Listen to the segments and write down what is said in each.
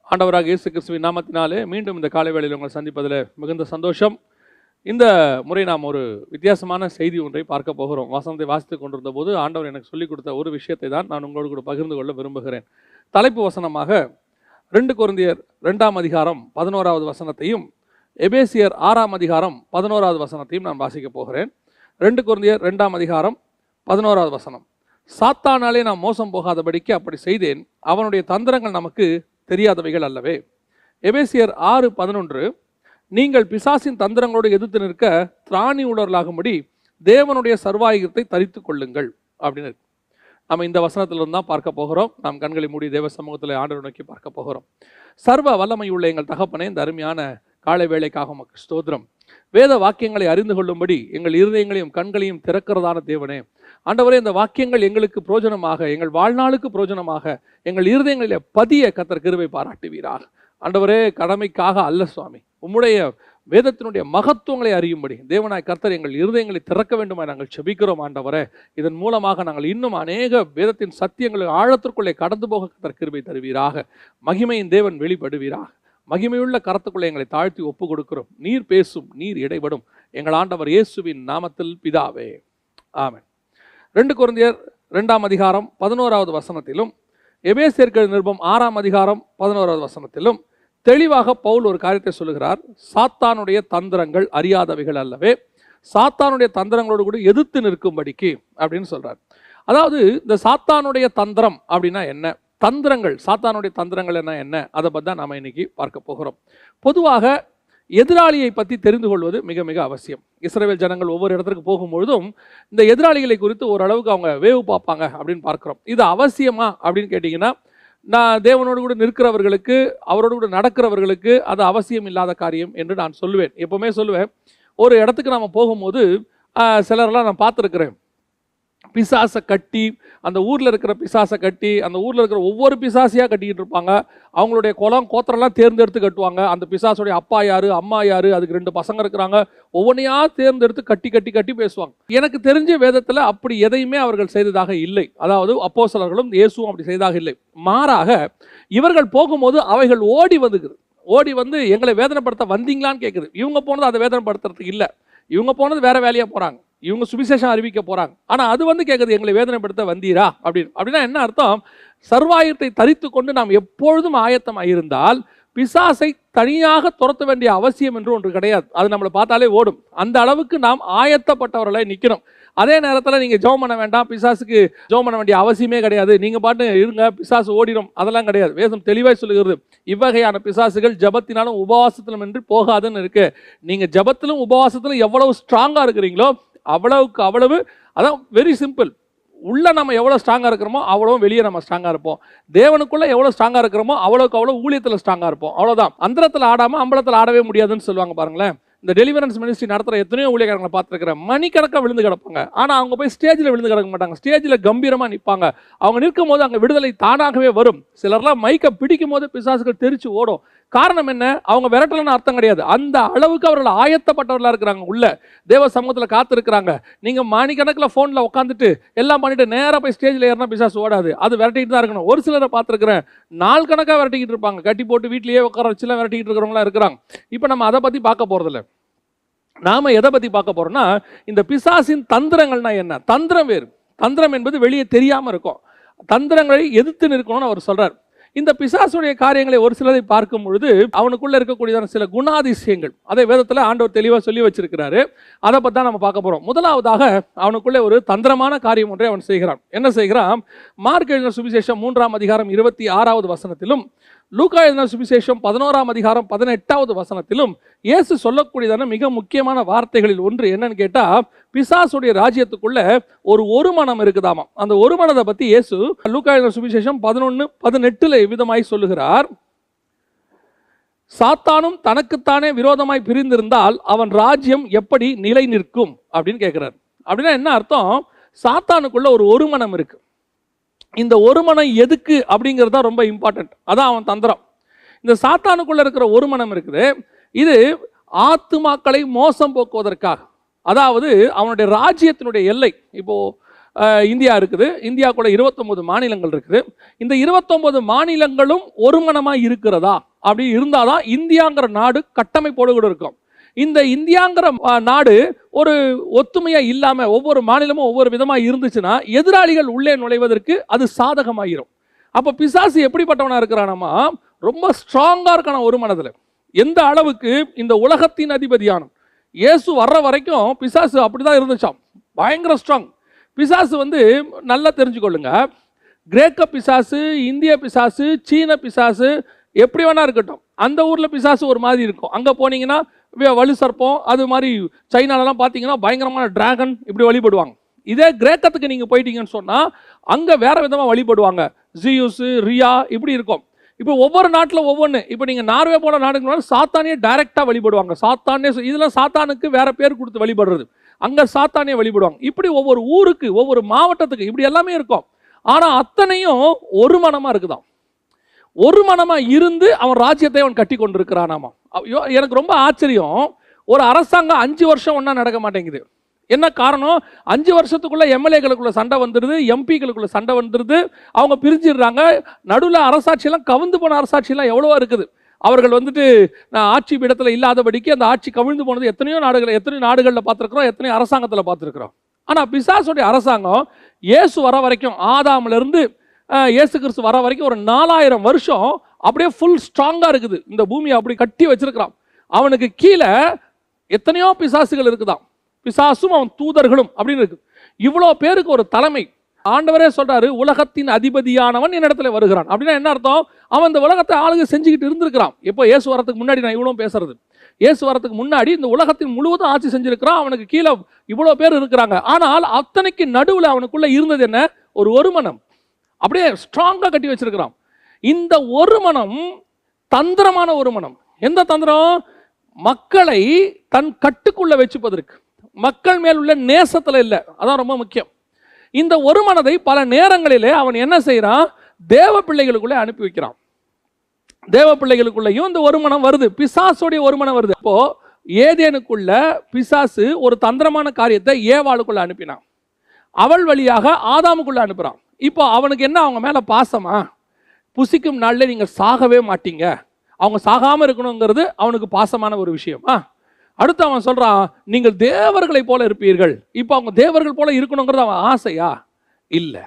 ஆண்டவராக இயேசு கிறிஸ்துவின் நாமத்தினாலே மீண்டும் இந்த காலை வேளையில் உங்களை சந்திப்பதில் மிகுந்த சந்தோஷம். இந்த முறை நாம் ஒரு வித்தியாசமான செய்தி ஒன்றை பார்க்க போகிறோம். வசனத்தை வாசித்து கொண்டிருந்த போது ஆண்டவர் எனக்கு சொல்லிக் கொடுத்த ஒரு விஷயத்தை தான் நான் உங்களோடு கூட பகிர்ந்து கொள்ள விரும்புகிறேன். தலைப்பு வசனமாக 2 கொரிந்தியர் 2ஆம் அதிகாரம் 11வது வசனத்தையும் எபேசியர் 6ஆம் அதிகாரம் 11வது வசனத்தையும் நான் வாசிக்க போகிறேன். 2 கொரிந்தியர் 2ஆம் அதிகாரம் 11வது வசனம். சாத்தானாலே நாம் மோசம் போகாதபடிக்கு அப்படி செய்தேன், அவனுடைய தந்திரங்கள் நமக்கு தெரியாதவைகள் அல்லவே. எபேசியர் 6:11, நீங்கள் பிசாசின் தந்திரங்களோடு எதிர்த்து நிற்க திராணி உள்ளவர்களாகும்படி தேவனுடைய சர்வாயுதத்தை தரித்து கொள்ளுங்கள் அப்படின்னு இருக்கு. நம்ம இந்த வசனத்திலிருந்து தான் பார்க்க போகிறோம். நாம் கண்களை மூடி தேவ சமூகத்தில் ஆண்டவரை நோக்கி பார்க்க போகிறோம். சர்வ வல்லமை உள்ள எங்கள் தகப்பனே, இந்த அருமையான காலை வேளைக்காக உமக்கு ஸ்தோத்திரம். வேத வாக்கியங்களை அறிந்து கொள்ளும்படி எங்கள் இருதயங்களையும் கண்களையும் திறக்கிறதான தேவனே, ஆண்டவரே, இந்த வாக்கியங்கள் எங்களுக்கு பிரயோஜனமாக, எங்கள் வாழ்நாளுக்கு பிரயோஜனமாக எங்கள் இருதயங்களிலே பதிய கர்த்தர் கிருபை பாராட்டுவீராக. ஆண்டவரே, கடமைக்காக அல்ல சுவாமி, உம்முடைய வேதத்தினுடைய மகத்துவங்களை அறியும்படி தேவனாய் கர்த்தர் எங்கள் இருதயங்களை திறக்க வேண்டுமா நாங்கள் செபிக்கிறோம். ஆண்டவரே, இதன் மூலமாக நாங்கள் இன்னும் அநேக வேதத்தின் சத்தியங்களை ஆழத்திற்குள்ளே கடந்து போக கர்த்தர் கிருபை தருவீராக. மகிமையின் தேவன் வெளிப்படுவீராக. மகிமையுள்ள கரத்துக்குள்ளே எங்களை தாழ்த்தி ஒப்பு கொடுக்கிறோம். நீர் பேசும், நீர் இடைபடும். எங்கள் ஆண்டவர் இயேசுவின் நாமத்தில் பிதாவே, ஆமென். 2 கொரிந்தியர் 2ஆம் அதிகாரம் 11வது வசனத்திலும் எபேசியர்கள் நிருபம் 6ஆம் அதிகாரம் 11வது வசனத்திலும் தெளிவாக பவுல் ஒரு காரியத்தை சொல்லுகிறார். சாத்தானுடைய தந்திரங்கள் அறியாதவைகள் அல்லவே, சாத்தானுடைய தந்திரங்களோடு கூட எதிர்த்து நிற்கும்படிக்கு அப்படின்னு சொல்றார். அதாவது இந்த சாத்தானுடைய தந்திரம் அப்படின்னா என்ன, தந்திரங்கள், சாத்தானுடைய தந்திரங்கள் என்ன, அதை பற்றி தான் நாம் இன்னைக்கு பார்க்க போகிறோம். பொதுவாக எதிராளியை பற்றி தெரிந்து கொள்வது மிக மிக அவசியம். இஸ்ரவேல் ஜனங்கள் ஒவ்வொரு இடத்துக்கு போகும்பொழுதும் இந்த எதிராளிகளை குறித்து ஓரளவுக்கு அவங்க வேவு பார்ப்பாங்க அப்படின்னு பார்க்குறோம். இது அவசியமா அப்படின்னு கேட்டிங்கன்னா, நான் தேவனோடு கூட நிற்கிறவர்களுக்கு, அவரோடு கூட நடக்கிறவர்களுக்கு அது அவசியம் இல்லாத காரியம் என்று நான் சொல்லுவேன். எப்போவுமே சொல்லுவேன், ஒரு இடத்துக்கு நம்ம போகும்போது சிலரெல்லாம் நான் பார்த்துருக்குறேன், பிசாசை கட்டி, அந்த ஊரில் இருக்கிற பிசாசை கட்டி, அந்த ஊரில் இருக்கிற ஒவ்வொரு பிசாசியாக கட்டிக்கிட்டு இருப்பாங்க. அவங்களுடைய குலம் கோத்திரம்லாம் தேர்ந்தெடுத்து கட்டுவாங்க. அந்த பிசாசுடைய அப்பா யாரு, அம்மா யாரு, அதுக்கு 2 பசங்க இருக்கிறாங்க, ஒவ்வொன்றையா தேர்ந்தெடுத்து கட்டி கட்டி கட்டி பேசுவாங்க. எனக்கு தெரிஞ்ச வேதத்தில் அப்படி எதையுமே அவர்கள் செய்ததாக இல்லை. அதாவது அப்போஸ்தலர்களும் இயேசுவும் அப்படி செய்ததாக இல்லை. மாறாக இவர்கள் போகும்போது அவைகள் ஓடி வந்து எங்களை வேதனைப்படுத்த வந்தீங்களான்னு கேட்குது. இவங்க போனது அதை வேதனைப்படுத்துறதுக்கு இல்லை, இவங்க போனது வேற வேலையாக போகிறாங்க, இவங்க சுவிசேஷம் அறிவிக்க போறாங்க. ஆனால் அது வந்து கேட்குது, எங்களை வேதனைப்படுத்த வந்தீரா அப்படின்னா என்ன அர்த்தம்? சர்வாயுதத்தை தரித்து கொண்டு நாம் எப்பொழுதும் ஆயத்தமாக இருந்தால் பிசாசை தனியாக துரத்த வேண்டிய அவசியம் என்று ஒன்று கிடையாது. அது நம்மளை பார்த்தாலே ஓடும். அந்த அளவுக்கு நாம் ஆயத்தப்பட்டவர்களை நிற்கணும். அதே நேரத்தில் நீங்கள் ஜெபம் பண்ண வேண்டாம், பிசாசுக்கு ஜெபம் பண்ண வேண்டிய அவசியமே கிடையாது, நீங்கள் பாட்டு இருங்க பிசாசு ஓடிடும், அதெல்லாம் கிடையாது. வேதம் தெளிவாய் சொல்லுகிறது, இவ்வகையான பிசாசுகள் ஜபத்தினாலும் உபவாசத்திலும் என்று போகாதுன்னு இருக்கு. நீங்கள் ஜபத்திலும் உபவாசத்திலும் எவ்வளவு ஸ்ட்ராங்காக இருக்கிறீங்களோ அவ்வளவுக்கு அவ்வளவு, அதான் வெரி சிம்பிள். உள்ள நம்ம எவ்வளோ ஸ்ட்ராங்காக இருக்கிறோமோ அவ்வளோ வெளியே நம்ம ஸ்ட்ராங்காக இருப்போம். தேவனுக்குள்ளே எவ்வளோ ஸ்ட்ராங்காக இருக்கிறோமோ அவ்வளோக்கு அவ்வளோ ஊழியத்தில் ஸ்ட்ராங்காக இருப்போம். அவ்வளோதான். அந்தரத்தில் ஆடாமல் அம்பலத்தில் ஆடவே முடியாதுன்னு சொல்லுவாங்க பாருங்களேன். இந்த டெலிவரன்ஸ் மினிஸ்ட்ரி நடத்துகிற எத்தனையோ ஊழியக்காரங்களை பார்த்துருக்கிறேன். மணிக்கணக்காக விழுந்து கிடப்பாங்க, ஆனால் அவங்க போய் ஸ்டேஜில் விழுந்து கிடக்க மாட்டாங்க. ஸ்டேஜில் கம்பீரமாக நிற்பாங்க. அவங்க நிற்கும் போது அங்கே விடுதலை தானாகவே வரும். சிலர்லாம் மைக்கை பிடிக்கும் போது பிசாசுகள் தெரிச்சு ஓடும். காரணம் என்ன? அவங்க விரட்டலன்னு அர்த்தம் கிடையாது. அந்த அளவுக்கு அவர்கள் ஆயத்தப்பட்டவர்களாக இருக்கிறாங்க. உள்ள தேவ சமூகத்தில் காத்திருக்கிறாங்க. நீங்கள் மணிக்கணக்கில் ஃபோனில் உட்காந்துட்டு எல்லாம் பண்ணிட்டு நேராக போய் ஸ்டேஜில் ஏறினா பிசாசு ஓடாது, அது விரட்டிக்கிட்டு தான் இருக்கணும். ஒரு சிலரை பார்த்துருக்கிறேன், நாள் கணக்காக விரட்டிக்கிட்டு இருப்பாங்க, கட்டி போட்டு வீட்லேயே உட்கார வச்சுலாம் விரட்டிக்கிட்டு இருக்கிறவங்களாம் இருக்கிறாங்க. இப்போ நம்ம அதை பற்றி பார்க்க போகிறதில்ல. நாம எதை பற்றி பார்க்க போறோம்னா, இந்த பிசாசின் தந்திரங்கள்னா என்ன. தந்திரம் வேறு, தந்திரம் என்பது வெளியே தெரியாமல் இருக்கும். தந்திரங்களை எதிர்த்து நிற்கணும்னு அவர் சொல்றார். இந்த பிசாசுடைய காரியங்களை ஒரு சிலரை பார்க்கும் பொழுது அவனுக்குள்ள இருக்கக்கூடியதான சில குணாதிசயங்கள், அதை வேதத்தில் ஆண்டவர் தெளிவாக சொல்லி வச்சிருக்கிறாரு. அதை பற்றி தான் நம்ம பார்க்க போறோம். முதலாவதாக அவனுக்குள்ளே ஒரு தந்திரமான காரியம் ஒன்றை அவன் செய்கிறான். என்ன செய்கிறான்? மார்க் எழுதின சுவிசேஷம் 3ஆம் அதிகாரம் 26வது வசனத்திலும், லூக்கா எழுதின சுவிசேஷம் 11ஆம் அதிகாரம் 18வது வசனத்திலும் இயேசு சொல்லக்கூடியதான மிக முக்கியமான வார்த்தைகளில் ஒன்று என்னன்னு கேட்டா, பிசாசுடைய ராஜ்யத்துக்குள்ள ஒரு மனம் இருக்குதாமா. அந்த ஒரு மனதை பத்தி இயேசு லூக்கா எழுதின சுவிசேஷம் 11:18 விதமாய் சொல்லுகிறார். சாத்தானும் தனக்குத்தானே விரோதமாய் பிரிந்திருந்தால் அவன் ராஜ்யம் எப்படி நிலை நிற்கும் அப்படின்னு கேட்கிறார். அப்படின்னா என்ன அர்த்தம்? சாத்தானுக்குள்ள ஒரு மனம் இருக்கு. இந்த ஒரு மனம் எதுக்கு அப்படிங்கிறது தான் ரொம்ப இம்பார்ட்டன்ட். அதான் அவன் தந்திரம். இந்த சாத்தானுக்குள்ள இருக்கிற ஒரு மனம் இருக்குது, இது ஆத்துமாக்களை மோசம் போக்குவதற்காக. அதாவது அவனுடைய ராஜ்யத்தினுடைய எல்லை. இப்போ இந்தியா இருக்குது. இந்தியாக்குள்ள 29 மாநிலங்கள் இருக்குது. இந்த 29 மாநிலங்களும் ஒருமனமாக இருக்கிறதா? அப்படி இருந்தாதான் இந்தியாங்கிற நாடு கட்டமைப்போடு கூட இருக்கும். இந்த இந்தியாங்கிற நாடு ஒரு ஒத்துமையா இல்லாம ஒவ்வொரு மாநிலமும் ஒவ்வொரு விதமா இருந்துச்சுன்னா எதிராளிகள் உள்ளே நுழைவதற்கு அது சாதகமாயிரும். அப்ப பிசாசு எப்படிப்பட்டவனா இருக்கிறானமா, ரொம்ப ஸ்ட்ராங்கா இருக்கான ஒரு மனதுல. எந்த அளவுக்கு இந்த உலகத்தின் அதிபதியான இயேசு வர்ற வரைக்கும் பிசாசு அப்படிதான் இருந்துச்சாம், பயங்கர ஸ்ட்ராங். பிசாசு நல்லா தெரிஞ்சுக்கொள்ளுங்க, கிரேக்க பிசாசு, இந்திய பிசாசு, சீன பிசாசு எப்படி வேணா இருக்கட்டும், அந்த ஊர்ல பிசாசு ஒரு மாதிரி இருக்கும். அங்க போனீங்கன்னா வலு சர்ப்பம், அது மாதிரி சைனாலலாம் பார்த்தீங்கன்னா பயங்கரமான டிராகன் இப்படி வழிபடுவாங்க. இதே கிரேக்கத்துக்கு நீங்கள் போயிட்டீங்கன்னு சொன்னால் அங்கே வேற விதமாக வழிபடுவாங்க, ஜியூஸு, ரியா இப்படி இருக்கும். இப்போ ஒவ்வொரு நாட்டில் ஒவ்வொன்று. இப்போ நீங்கள் நார்வே போல நாடுக்கு சாத்தானே டைரெக்டாக வழிபடுவாங்க. சாத்தானே இதெல்லாம் சாத்தானுக்கு வேற பேர் கொடுத்து வழிபடுறது, அங்கே சாத்தானே வழிபடுவாங்க. இப்படி ஒவ்வொரு ஊருக்கு ஒவ்வொரு மாவட்டத்துக்கு இப்படி எல்லாமே இருக்கும். ஆனால் அத்தனையும் ஒரு மனமாக இருக்குதான். ஒரு மனமா இருந்து அவன் ராஜ்யத்தை அவன் கட்டி கொண்டிருக்கிறானாமா. எனக்கு ரொம்ப ஆச்சரியம், ஒரு அரசாங்கம் 5 வருஷம் ஒன்றா நடக்க மாட்டேங்குது. என்ன காரணம்? 5 வருஷத்துக்குள்ள எம்எல்ஏக்களுக்குள்ள சண்டை வந்துடுது, எம்பிக்களுக்குள்ள சண்டை வந்துடுது, அவங்க பிரிஞ்சிடுறாங்க. நடுவில் அரசாட்சியெல்லாம் கவிழ்ந்து போன அரசாட்சியெல்லாம் எவ்வளவோ இருக்குது. அவர்கள் ஆட்சி பீடத்தில் இல்லாதபடிக்கு அந்த ஆட்சி கவிழ்ந்து போனது எத்தனையோ நாடுகளில் பார்த்துருக்குறோம், எத்தனையோ அரசாங்கத்தில் பார்த்துருக்குறோம். ஆனால் பிசாசுடைய அரசாங்கம் இயேசு வர வரைக்கும், ஆதாமிலிருந்து இயேசு கிறிஸ்து வர வரைக்கும் ஒரு 4000 வருஷம் அப்படியே ஃபுல் ஸ்ட்ராங்கா இருக்குது. இந்த பூமியை அப்படி கட்டி வச்சிருக்கிறான். அவனுக்கு கீழே எத்தனையோ பிசாசுகள் இருக்குதான், பிசாசும் அவன் தூதர்களும் அப்படின்னு இருக்கு. இவ்வளோ பேருக்கு ஒரு தலைமை. ஆண்டவரே சொல்றாரு, உலகத்தின் அதிபதியானவன் என்னிடத்துல வருகிறான். அப்படின்னா என்ன அர்த்தம்? அவன் இந்த உலகத்தை ஆளுகை செஞ்சுக்கிட்டு இருந்திருக்கிறான். எப்போ? இயேசு வரத்துக்கு முன்னாடி. நான் இவ்வளோ பேசுறது இயேசு வரத்துக்கு முன்னாடி இந்த உலகத்தின் முழுவதும் ஆட்சி செஞ்சிருக்கிறான். அவனுக்கு கீழே இவ்வளோ பேர் இருக்கிறாங்க. ஆனால் அத்தனைக்கு நடுவில் அவனுக்குள்ள இருந்தது என்ன? ஒரு மனம் அப்படியே ஸ்ட்ராங்கா கட்டி வச்சிருக்கிறான். இந்த ஒரு மனம் தந்திரமான ஒரு மனம். எந்த தந்திரம்? மக்களை தன் கட்டுக்குள்ள வச்சுப்பதற்கு, மக்கள் மேல் உள்ள நேசத்துல இல்லை. அதான் ரொம்ப முக்கியம். இந்த ஒரு மனதை பல நேரங்களிலே அவன் என்ன செய்யறான்? தேவ பிள்ளைகளுக்குள்ளே அனுப்பி வைக்கிறான். தேவ பிள்ளைகளுக்குள்ளேயும் இந்த ஒரு மனம் வருது, பிசாசுடைய ஒரு மனம் வருது. அப்போ ஏதேனுக்குள்ள பிசாசு ஒரு தந்திரமான காரியத்தை ஏவாளுக்குள்ள அனுப்பினான், அவள் வழியாக ஆதாமுக்குள்ள அனுப்புறான். இப்போ அவனுக்கு என்ன? அவங்க மேல பாசமா? புசிக்கும் நாள்ல நீங்க சாகவே மாட்டீங்க, அவங்க சாகாம இருக்கணுங்கிறது அவனுக்கு பாசமான ஒரு விஷயம். அடுத்து அவன் சொல்றான், நீங்கள் தேவர்களை போல இருப்பீர்கள். இப்போ அவங்க தேவர்கள் போல இருக்கணுங்கிறது அவன் ஆசையா? இல்லை.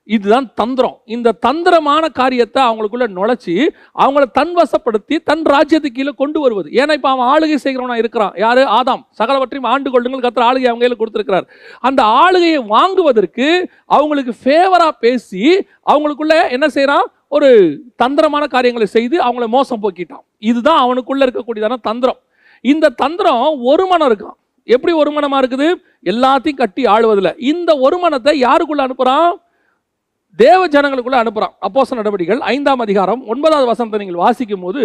இதுதான் தந்திரம். இந்த தந்திரமான காரியத்தை அவங்களுக்குள்ள நுழைச்சி அவங்கள தன்வசப்படுத்தி தன் ராஜ்யத்துக்கு கீழே கொண்டு வருவது. ஏன்னா இப்போ அவன் ஆளுகை செய்கிறவனா இருக்கிறான். யாரு? ஆதாம். சகலவற்றையும் ஆண்டு கொள்ளுங்கள், கர்த்தர் ஆளுகை அவங்க கையில் கொடுத்திருக்கிறார். அந்த ஆளுகையை வாங்குவதற்கு அவங்களுக்கு ஃபேவரா பேசி அவங்களுக்குள்ள என்ன செய்யறான்? ஒரு தந்திரமான காரியங்களை செய்து அவங்கள மோசம் போக்கிட்டான். இதுதான் அவனுக்குள்ள இருக்கக்கூடியதான தந்திரம். இந்த தந்திரம் ஒரு மனம் இருக்கான். எப்படி ஒரு மனமா இருக்குது? எல்லாத்தையும் கட்டி ஆளுவதில். இந்த ஒரு மனத்தை யாருக்குள்ள அனுப்புறான்? தேவ ஜனங்களுக்குள்ள அனுப்புறான். அப்போஸ்தலர் நடவடிக்கைகள் 5ஆம் அதிகாரம் 9வது வசனத்தை நீங்கள் வாசிக்கும் போது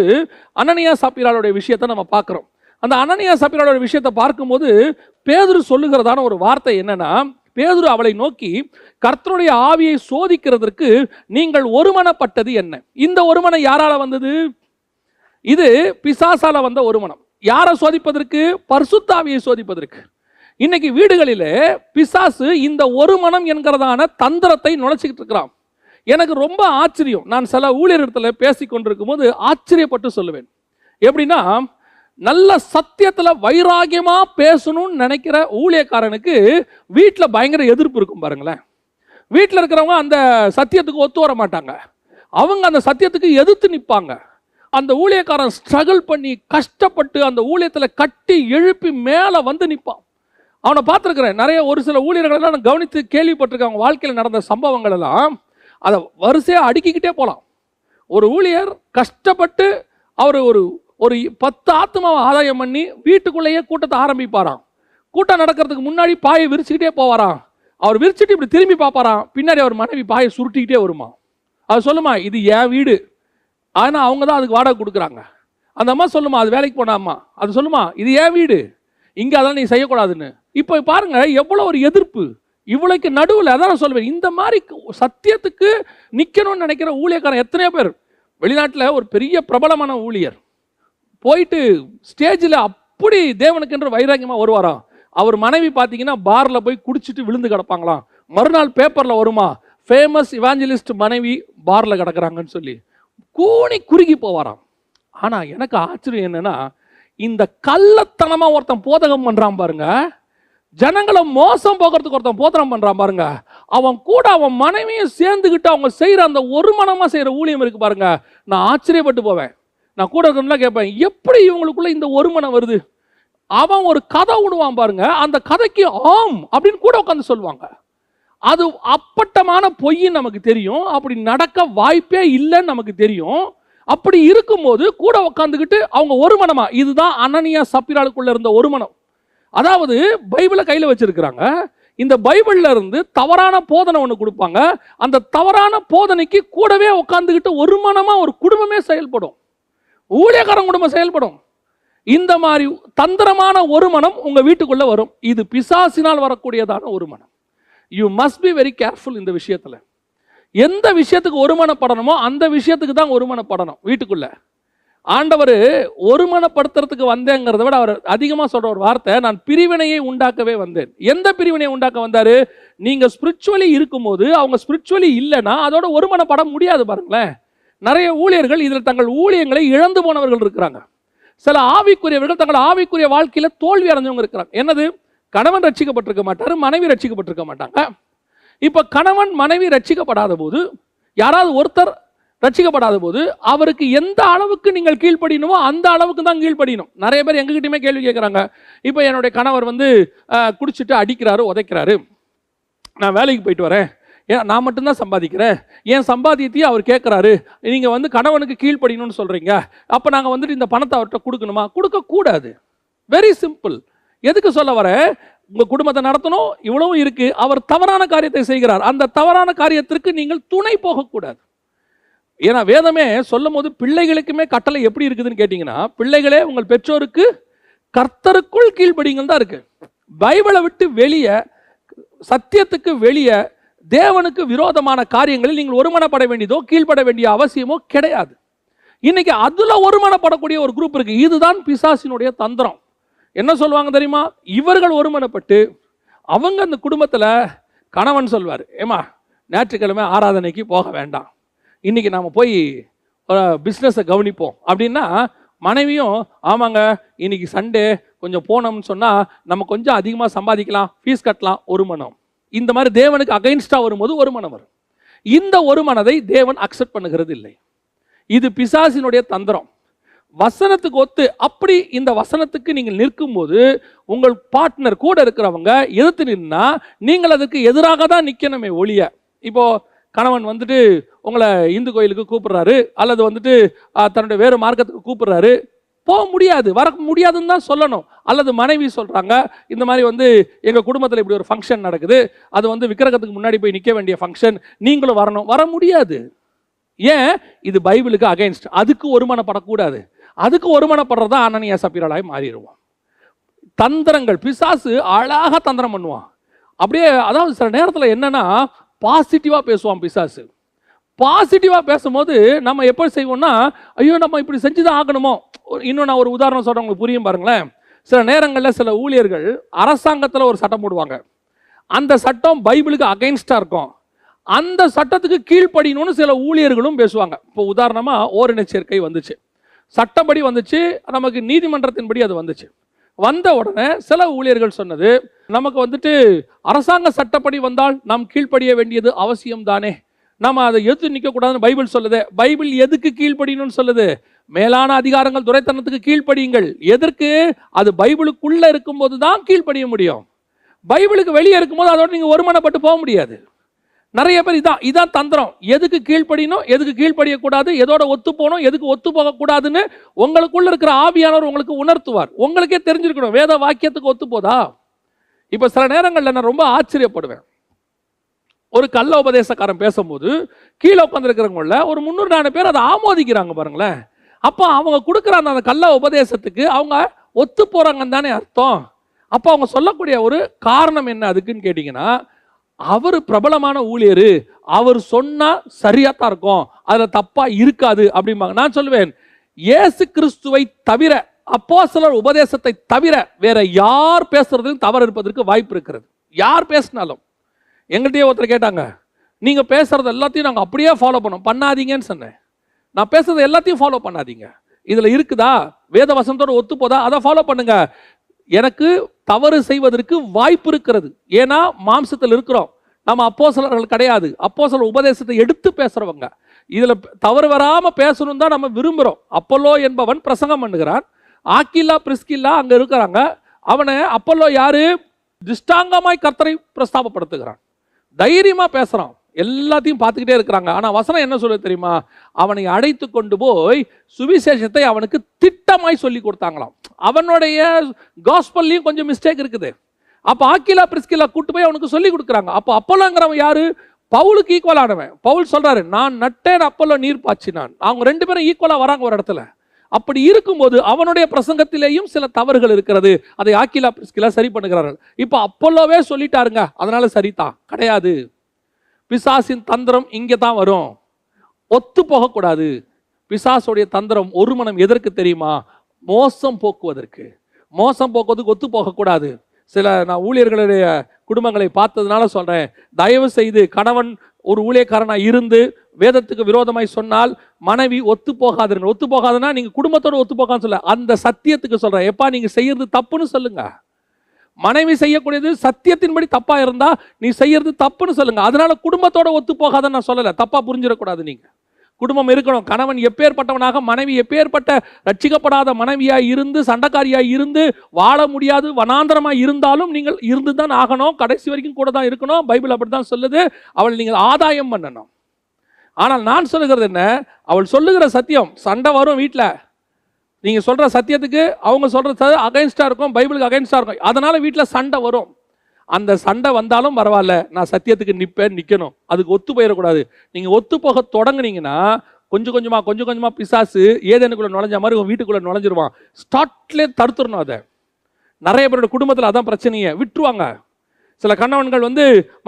அனனியா சப்பீராளுடைய விஷயத்தை நம்ம பார்க்கிறோம். அந்த அனனியா சப்பீராளுடைய விஷயத்தை பார்க்கும்போது பேதுரு சொல்லுகிறதான ஒரு வார்த்தை என்னன்னா, பேதுரு அவளை நோக்கி, கர்த்தருடைய ஆவியை சோதிக்கிறதற்கு நீங்கள் ஒருமனப்பட்டது என்ன? இந்த ஒருமனம் யாரால வந்தது? இது பிசாசால வந்த ஒருமனம். யாரை சோதிப்பதற்கு? பரிசுத்த ஆவியை சோதிப்பதற்கு. இன்னைக்கு வீடுகளிலே பிசாசு இந்த ஒரு மனம் என்கிறதான தந்திரத்தை நுழைச்சிக்கிட்டு இருக்கிறான். எனக்கு ரொம்ப ஆச்சரியம். நான் சில ஊழியர்களிடத்துல பேசி கொண்டிருக்கும் போது ஆச்சரியப்பட்டு சொல்லுவேன். எப்படின்னா, நல்ல சத்தியத்துல வைராகியமா பேசணும்னு நினைக்கிற ஊழியக்காரனுக்கு வீட்டில் பயங்கர எதிர்ப்பு இருக்கும் பாருங்களேன். வீட்டில் இருக்கிறவங்க அந்த சத்தியத்துக்கு ஒத்து வர மாட்டாங்க, அவங்க அந்த சத்தியத்துக்கு எதிர்த்து நிற்பாங்க. அந்த ஊழியக்காரன் ஸ்ட்ரகிள் பண்ணி கஷ்டப்பட்டு அந்த ஊழியத்தில் கட்டி எழுப்பி மேலே வந்து நிற்பான். அவனை பார்த்துருக்கிறேன். நிறைய ஒரு சில ஊழியர்களெல்லாம் நான் கவனித்து கேள்விப்பட்டிருக்கேன். அவங்க வாழ்க்கையில் நடந்த சம்பவங்கள் எல்லாம் அதை வரிசையாக அடுக்கிக்கிட்டே போகலாம். ஒரு ஊழியர் கஷ்டப்பட்டு அவர் ஒரு 10 ஆத்மாவை ஆதாயம் பண்ணி வீட்டுக்குள்ளேயே கூட்டத்தை ஆரம்பிப்பாராம். கூட்டம் நடக்கிறதுக்கு முன்னாடி பாயை விரிச்சுக்கிட்டே போவாராம். அவர் விரிச்சுட்டு இப்படி திரும்பி பார்ப்பாராம், பின்னாடி அவர் மனைவி பாயை சுருட்டிக்கிட்டே வருமா. அவர் சொல்லுமா, இது என் வீடு, ஆனால் அவங்க தான் அதுக்கு வாடகை கொடுக்குறாங்க. அந்த அம்மா சொல்லுமா, அது வேலைக்கு போனாம்மா. அது சொல்லுமா, இது என் வீடு, இங்கே அதெல்லாம் நீ செய்யக்கூடாதுன்னு. இப்போ பாருங்க எவ்வளோ ஒரு எதிர்ப்பு இவ்வளோக்கு நடுவில். அதான் நான் சொல்லுவேன், இந்த மாதிரி சத்தியத்துக்கு நிற்கணும்னு நினைக்கிற ஊழியக்காரன் எத்தனையோ பேர். வெளிநாட்டில் ஒரு பெரிய பிரபலமான ஊழியர் போயிட்டு ஸ்டேஜில் அப்படி தேவனுக்கென்று வைராக்கியமாக வருவாராம். அவர் மனைவி பார்த்தீங்கன்னா பாரில் போய் குடிச்சிட்டு விழுந்து கிடப்பாங்களாம். மறுநாள் பேப்பர்ல வருமா, ஃபேமஸ் இவாஞ்சலிஸ்ட் மனைவி பார்ல கிடக்குறாங்கன்னு சொல்லி கூனி குறுகி போவாராம். ஆனா எனக்கு ஆச்சரியம் என்னன்னா, இந்த கள்ளத்தனமா ஒருத்தன் போதகம் பண்றான் பாருங்க, ஜனங்களை மோசம் போக்குறதுக்கு ஒருத்தன் போதகம் பண்றான் பாருங்க, அவன் கூட அவன் மனைவியும் சேர்ந்துக்கிட்டு அவங்க செய்யற அந்த ஒரு மனமா செய்யற ஊழியம் இருக்கு பாருங்க, நான் ஆச்சரியப்பட்டு போவேன். நான் கூட இருக்கணும்லாம் கேட்பேன், எப்படி இவங்களுக்குள்ள இந்த ஒரு மனம் வருது? அவன் ஒரு கதை விடுவான் பாருங்க, அந்த கதைக்கு ஆம் அப்படின்னு கூட உட்காந்து சொல்லுவாங்க. அது அப்பட்டமான பொய்ன்னு நமக்கு தெரியும், அப்படி நடக்க வாய்ப்பே இல்லைன்னு நமக்கு தெரியும். அப்படி இருக்கும்போது கூட உட்காந்துக்கிட்டு அவங்க ஒரு மனமா, இதுதான் அனனியா சப்பீராளுக்குள்ள இருந்த ஒரு மனம். அதாவது பைபிளை கையில் வச்சிருக்கிறாங்க, இந்த பைபிள்ல இருந்து தவறான போதனை ஒன்று கொடுப்பாங்க, அந்த தவறான போதனைக்கு கூடவே உட்காந்துக்கிட்டு ஒரு மனமா ஒரு குடும்பமே செயல்படும், ஊழியக்காரன் குடும்பம் செயல்படும். இந்த மாதிரி தந்திரமான ஒரு மனம் உங்க வீட்டுக்குள்ள வரும். இது பிசாசினால் வரக்கூடியதான ஒரு மனம். You must be very careful இந்த விஷயத்துல. எந்த விஷயத்துக்கு ஒருமனப்படணுமோ அந்த விஷயத்துக்கு தான் ஒருமனப்படணும். வீட்டுக்குள்ள ஆண்டவர் ஒருமனப்படுத்துறதுக்கு வந்தேங்கிறத விட அவர் அதிகமாக சொல்ற ஒரு வார்த்தை, நான் பிரிவினையை உண்டாக்கவே வந்தேன். எந்த பிரிவினையை உண்டாக்க வந்தாரு? நீங்க ஸ்பிரிச்சுவலி இருக்கும்போது அவங்க ஸ்பிரிச்சுவலி இல்லைன்னா அதோட ஒருமனப்பட முடியாது. பாருங்களேன், நிறைய ஊழியர்கள் இதில் தங்கள் ஊழியங்களை இழந்து போனவர்கள் இருக்கிறாங்க. சில ஆவிக்குரியவர்கள் தங்கள் ஆவிக்குரிய வாழ்க்கையில தோல்வி அடைஞ்சவங்க இருக்கிறாங்க. என்னது? கணவன் ரட்சிக்கப்பட்டிருக்க மாட்டாரு, மனைவி ரட்சிக்கப்பட்டிருக்க மாட்டாங்க. இப்ப கணவன் மனைவி ரட்சிக்கப்படாத போது, யாராவது ஒருத்தர் ரட்சிக்கப்படாத போது அவருக்கு எந்த அளவுக்கு நீங்கள் கீழ்ப்படியணுமோ அந்த அளவுக்கு தான் கீழ்ப்படியணும். நிறைய பேர் எங்ககிட்டயுமே கேள்வி கேட்குறாங்க, இப்போ என்னுடைய கணவர் குடிச்சிட்டு அடிக்கிறாரு, உதைக்கிறாரு, நான் வேலைக்கு போயிட்டு வரேன், ஏன் நான் மட்டும்தான் சம்பாதிக்கிறேன், என் சம்பாதியத்தையும் அவர் கேட்குறாரு, நீங்கள் கணவனுக்கு கீழ்ப்படியணும்னு சொல்கிறீங்க, அப்போ நாங்கள் இந்த பணத்தை அவர்கிட்ட கொடுக்கணுமா? கொடுக்கக்கூடாது. Very simple. எதுக்கு சொல்ல வர, உங்கள் குடும்பத்தை நடத்தணும், இவ்வளவும் இருக்கு, அவர் தவறான காரியத்தை செய்கிறார், அந்த தவறான காரியத்திற்கு நீங்கள் துணை போகக்கூடாது. ஏன்னா வேதமே சொல்லும் போது பிள்ளைகளுக்குமே கட்டளை எப்படி இருக்குதுன்னு கேட்டீங்கன்னா, பிள்ளைகளே உங்கள் பெற்றோருக்கு கர்த்தருக்குள் கீழ்ப்படிங்கள் தான் இருக்கு. பைபிளை விட்டு வெளியே, சத்தியத்துக்கு வெளியே, தேவனுக்கு விரோதமான காரியங்களில் நீங்கள் ஒருமனப்பட வேண்டியதோ கீழ்ப்பட வேண்டிய அவசியமோ கிடையாது. இன்னைக்கு அதுல ஒருமனப்படக்கூடிய ஒரு குரூப் இருக்கு. இதுதான் பிசாசினுடைய தந்திரம். என்ன சொல்லுவாங்க தெரியுமா? இவர்கள் ஒருமனப்பட்டு அவங்க அந்த குடும்பத்துல, கணவன் சொல்வார், ஏமா ஞாயிற்றுக்கிழமை ஆராதனைக்கு போக வேண்டாம், இன்னைக்கு நாம போய் பிஸ்னஸை கவனிப்போம் அப்படின்னா, மனைவியும் ஆமாங்க இன்னைக்கு சண்டே கொஞ்சம் போனோம்னு சொன்னா நம்ம கொஞ்சம் அதிகமாக சம்பாதிக்கலாம், ஃபீஸ் கட்டலாம், ஒரு மனம். இந்த மாதிரி தேவனுக்கு அகைன்ஸ்டா வரும்போது ஒரு மனம் வரும். இந்த ஒரு மனதை தேவன் அக்செப்ட் பண்ணுகிறது இல்லை. இது பிசாசினுடைய தந்திரம். வசனத்துக்கு ஒத்து அப்படி இந்த வசனத்துக்கு நீங்கள் நிற்கும் போது உங்கள் பார்ட்னர் கூட இருக்கிறவங்க எதிர்த்து நின்னா நீங்கள் அதுக்கு எதிராக தான் நிற்கணுமே ஒழிய, இப்போ கணவன் உங்களை இந்து கோயிலுக்கு கூப்பிடுறாரு, அல்லது தன்னுடைய வேறு மார்க்கத்துக்கு கூப்பிடுறாரு, போக முடியாது, வர முடியாதுன்னு தான் சொல்லணும். அல்லது மனைவி சொல்றாங்க, இந்த மாதிரி எங்க குடும்பத்தில் இப்படி ஒரு ஃபங்க்ஷன் நடக்குது, அது விக்கிரகத்துக்கு முன்னாடி போய் நிற்க வேண்டிய ஃபங்க்ஷன், நீங்களும் வரணும், வர முடியாது. ஏன்? இது பைபிளுக்கு அகைன்ஸ்ட். அதுக்கு ஒருமனப்படக்கூடாது. அதுக்கு ஒருமனப்படுறதா அனனியா சப்பீராளாய் மாறிடுவோம். தந்திரங்கள், பிசாசு அழகா தந்திரம் பண்ணுவான். அப்படியே அதாவது சில நேரத்தில் என்னன்னா பாசிட்டிவா பேசுவான் பிசாசு. பாசிட்டிவா பேசும்போது நம்ம எப்படி செய்வோம்னா, ஐயோ நம்ம இப்படி செஞ்சுதான் ஆகணுமோ. இன்னும் நான் ஒரு உதாரணம் சொல்றேன், உங்களுக்கு புரியும் பாருங்களேன். சில நேரங்களில் சில ஊழியர்கள் அரசாங்கத்தில் ஒரு சட்டம் போடுவாங்க, அந்த சட்டம் பைபிளுக்கு அகைன்ஸ்டா இருக்கும், அந்த சட்டத்துக்கு கீழ்ப்படியணும்னு சில ஊழியர்களும் பேசுவாங்க. இப்போ உதாரணமா ஓரின சேர்க்கை வந்துச்சு, சட்டப்படி வந்துச்சு, நமக்கு நீதிமன்றத்தின்படி அது வந்துச்சு. வந்த உடனே சில ஊழியர்கள் சொன்னது, நமக்கு அரசாங்க சட்டப்படி வந்தால் நாம் கீழ்ப்படிய வேண்டியது அவசியம் தானே, நம்ம அதை எதிர்த்து நிற்க கூடாதுன்னு பைபிள் சொல்லுது. பைபிள் எதுக்கு கீழ்ப்படியணும்னு சொல்லுது? மேலான அதிகாரங்கள் துரைத்தனத்துக்கு கீழ்ப்படியுங்கள். எதற்கு? அது பைபிளுக்குள்ள இருக்கும்போது தான் கீழ்ப்படிய முடியும். பைபிளுக்கு வெளியே இருக்கும்போது அதோட நீங்க ஒருமனப்பட்டு போக முடியாது. நிறைய பேர் இதான் தந்திரம். எதுக்கு கீழ்ப்படியணும், எதுக்கு கீழ்ப்படியக்கூடாது, எதோட ஒத்து போகணும், எதுக்கு ஒத்து போகக்கூடாதுன்னு உங்களுக்குள்ள இருக்கிற ஆவியானவர் உங்களுக்கு உணர்த்துவார். உங்களுக்கே தெரிஞ்சிருக்கணும் வேத வாக்கியத்துக்கு ஒத்து போதா. இப்ப சில நேரங்களில் நான் ரொம்ப ஆச்சரியப்படுவேன், ஒரு கள்ள உபதேசக்காரன் பேசும்போது கீழே உட்காந்துருக்கிறவங்கள ஒரு 300-400 பேர் அதை ஆமோதிக்கிறாங்க பாருங்களேன். அப்போ அவங்க கொடுக்குற அந்த கள்ள உபதேசத்துக்கு அவங்க ஒத்து போறாங்கன்னு தானே அர்த்தம். அப்போ அவங்க சொல்லக்கூடிய ஒரு காரணம் என்ன அதுக்குன்னு கேட்டீங்கன்னா, அவர் பிரபலமான ஊழியர், அவர் சொன்னா சரியா தான் இருக்கும், அதுல தப்பா இருக்காது அப்படிம்பாங்க. நான் சொல்லுவேன், இயேசு கிறிஸ்துவை தவிர, அப்போஸ்தலர் உபதேசத்தை தவிர வேற யார் பேசுறதும் தவறு இருப்பதற்கு வாய்ப்பு இருக்கிறது. யார் பேசினாலும் எங்கள்கிட்டயே ஒருத்தர் கேட்டாங்க, நீங்கள் பேசுகிறது எல்லாத்தையும் நாங்கள் அப்படியே ஃபாலோ பண்ணாதீங்கன்னு சொன்னேன். நான் பேசுறது எல்லாத்தையும் ஃபாலோ பண்ணாதீங்க, இதில் இருக்குதா வேத வசனத்தோடு ஒத்து போதா அதை ஃபாலோ பண்ணுங்க. எனக்கு தவறு செய்வதற்கு வாய்ப்பு இருக்கிறது, ஏன்னா மாம்சத்தில் இருக்கிறோம், நம்ம அப்போஸ்தலர்கள் கிடையாது, அப்போஸ்தலர் உபதேசத்தை எடுத்து பேசுறவங்க. இதில் தவறு வராமல் பேசணும் தான் நம்ம விரும்புகிறோம். அப்போலோ என்பவன் பிரசங்கம் பண்ணுகிறான், ஆக்கில்லா பிரிஸ்கில்லா அங்கே இருக்கிறாங்க. அவனை அப்போலோ யாரு? திஷ்டாங்கமாய் கர்த்தரை பிரஸ்தாபப்படுத்துகிறான், தைரியமாக பேசுகிறான், எல்லாத்தையும் பார்த்துக்கிட்டே இருக்கிறாங்க. ஆனால் வசனம் என்ன சொல்ல தெரியுமா? அவனை அழைத்து கொண்டு போய் சுவிசேஷத்தை அவனுக்கு திட்டமாய் சொல்லி கொடுத்தாங்களாம். அவனுடைய காஸ்பல்லையும் கொஞ்சம் மிஸ்டேக் இருக்குது. அப்போ ஆக்கிலா பிரிஸ்கில்லா கூட்டு போய் அவனுக்கு சொல்லி கொடுக்குறாங்க. அப்போ அப்போலோங்கிறவன் யாரு? பவுலுக்கு ஈக்குவலானவன். பவுல் சொல்றாரு, நான் நட்டேன், அப்போலோ நீர் பாய்ச்சினான். அவங்க ரெண்டு பேரும் ஈக்குவலாக வராங்க ஒரு இடத்துல. அப்படி இருக்கும்போது அவனுடைய பிரசங்கத்திலேயும் சில தவறுகள் இருக்கிறது. அதை ஆக்கிலா பிரிஸ்கில்லா சரி பண்ணுகிறார்கள். இப்போ அப்போலோவே சொல்லிட்டாருங்க, அதனால சரிதான் கிடையாது. பிசாசின் தந்திரம் இங்கே தான் வரும், ஒத்து போகக்கூடாது. பிசாசுடைய தந்திரம் ஒரு மனம் எதற்கு தெரியுமா? மோசம் போக்குவதற்கு. மோசம் போக்குவதற்கு ஒத்து போகக்கூடாது. நான் ஊழியர்களுடைய குடும்பங்களை பார்த்ததுனால சொல்றேன், தயவு செய்து கணவன் ஒரு ஊழியக்காரனாக இருந்து வேதத்துக்கு விரோதமாய் சொன்னால் மனைவி ஒத்து போகாதுங்க. ஒத்து போகாதுன்னா நீங்க குடும்பத்தோட ஒத்து போகான்னு சொல்ல, அந்த சத்தியத்துக்கு சொல்றேன், எப்பா நீங்க செய்யறது தப்புன்னு சொல்லுங்க. மனைவி செய்யக்கூடியது சத்தியத்தின்படி தப்பா இருந்தா நீ செய்யறது தப்புன்னு சொல்லுங்க. அதனால குடும்பத்தோட ஒத்து போகாதன்னு நான் சொல்லல, தப்பா புரிஞ்சிடக்கூடாது. நீங்க குடும்பம் இருக்கணும். கணவன் எப்பேற்பட்டவனாக, மனைவி எப்பேற்பட்ட ரட்சிக்கப்படாத மனைவியாய் இருந்து சண்டைக்காரியாய் இருந்து வாழ முடியாது வனாந்தரமாய் இருந்தாலும் நீங்கள் இருந்து தான் ஆகணும், கடைசி வரைக்கும் கூட தான் இருக்கணும். பைபிள் அப்படித்தான் சொல்லுது. அவள் நீங்கள் ஆதாயம் பண்ணணும். ஆனால் நான் சொல்லுகிறது என்ன? அவள் சொல்லுகிற சத்தியம், சண்டை வரும் வீட்டில், நீங்க சொல்ற சத்தியத்துக்கு அவங்க சொல்றது அகைன்ஸ்டா இருக்கும், பைபிளுக்கு அகைன்ஸ்டா இருக்கும். அதனால வீட்டில் சண்டை வரும். அந்த சண்டை வந்தாலும் பரவாயில்ல, நான் சத்தியத்துக்கு நிற்கணும், அதுக்கு ஒத்து போயிடக்கூடாது. நீங்க ஒத்து போக தொடங்குனீங்கன்னா கொஞ்சம் கொஞ்சமா பிசாசு ஏதேனுக்குள்ள நுழைஞ்ச மாதிரி உங்க வீட்டுக்குள்ள நுழைஞ்சிருவான். ஸ்டார்ட்லேயே தடுத்துடணும் அதை. நிறைய பேரோட குடும்பத்தில் அதான் பிரச்சனையே, விட்டுருவாங்க. சில கணவன்கள்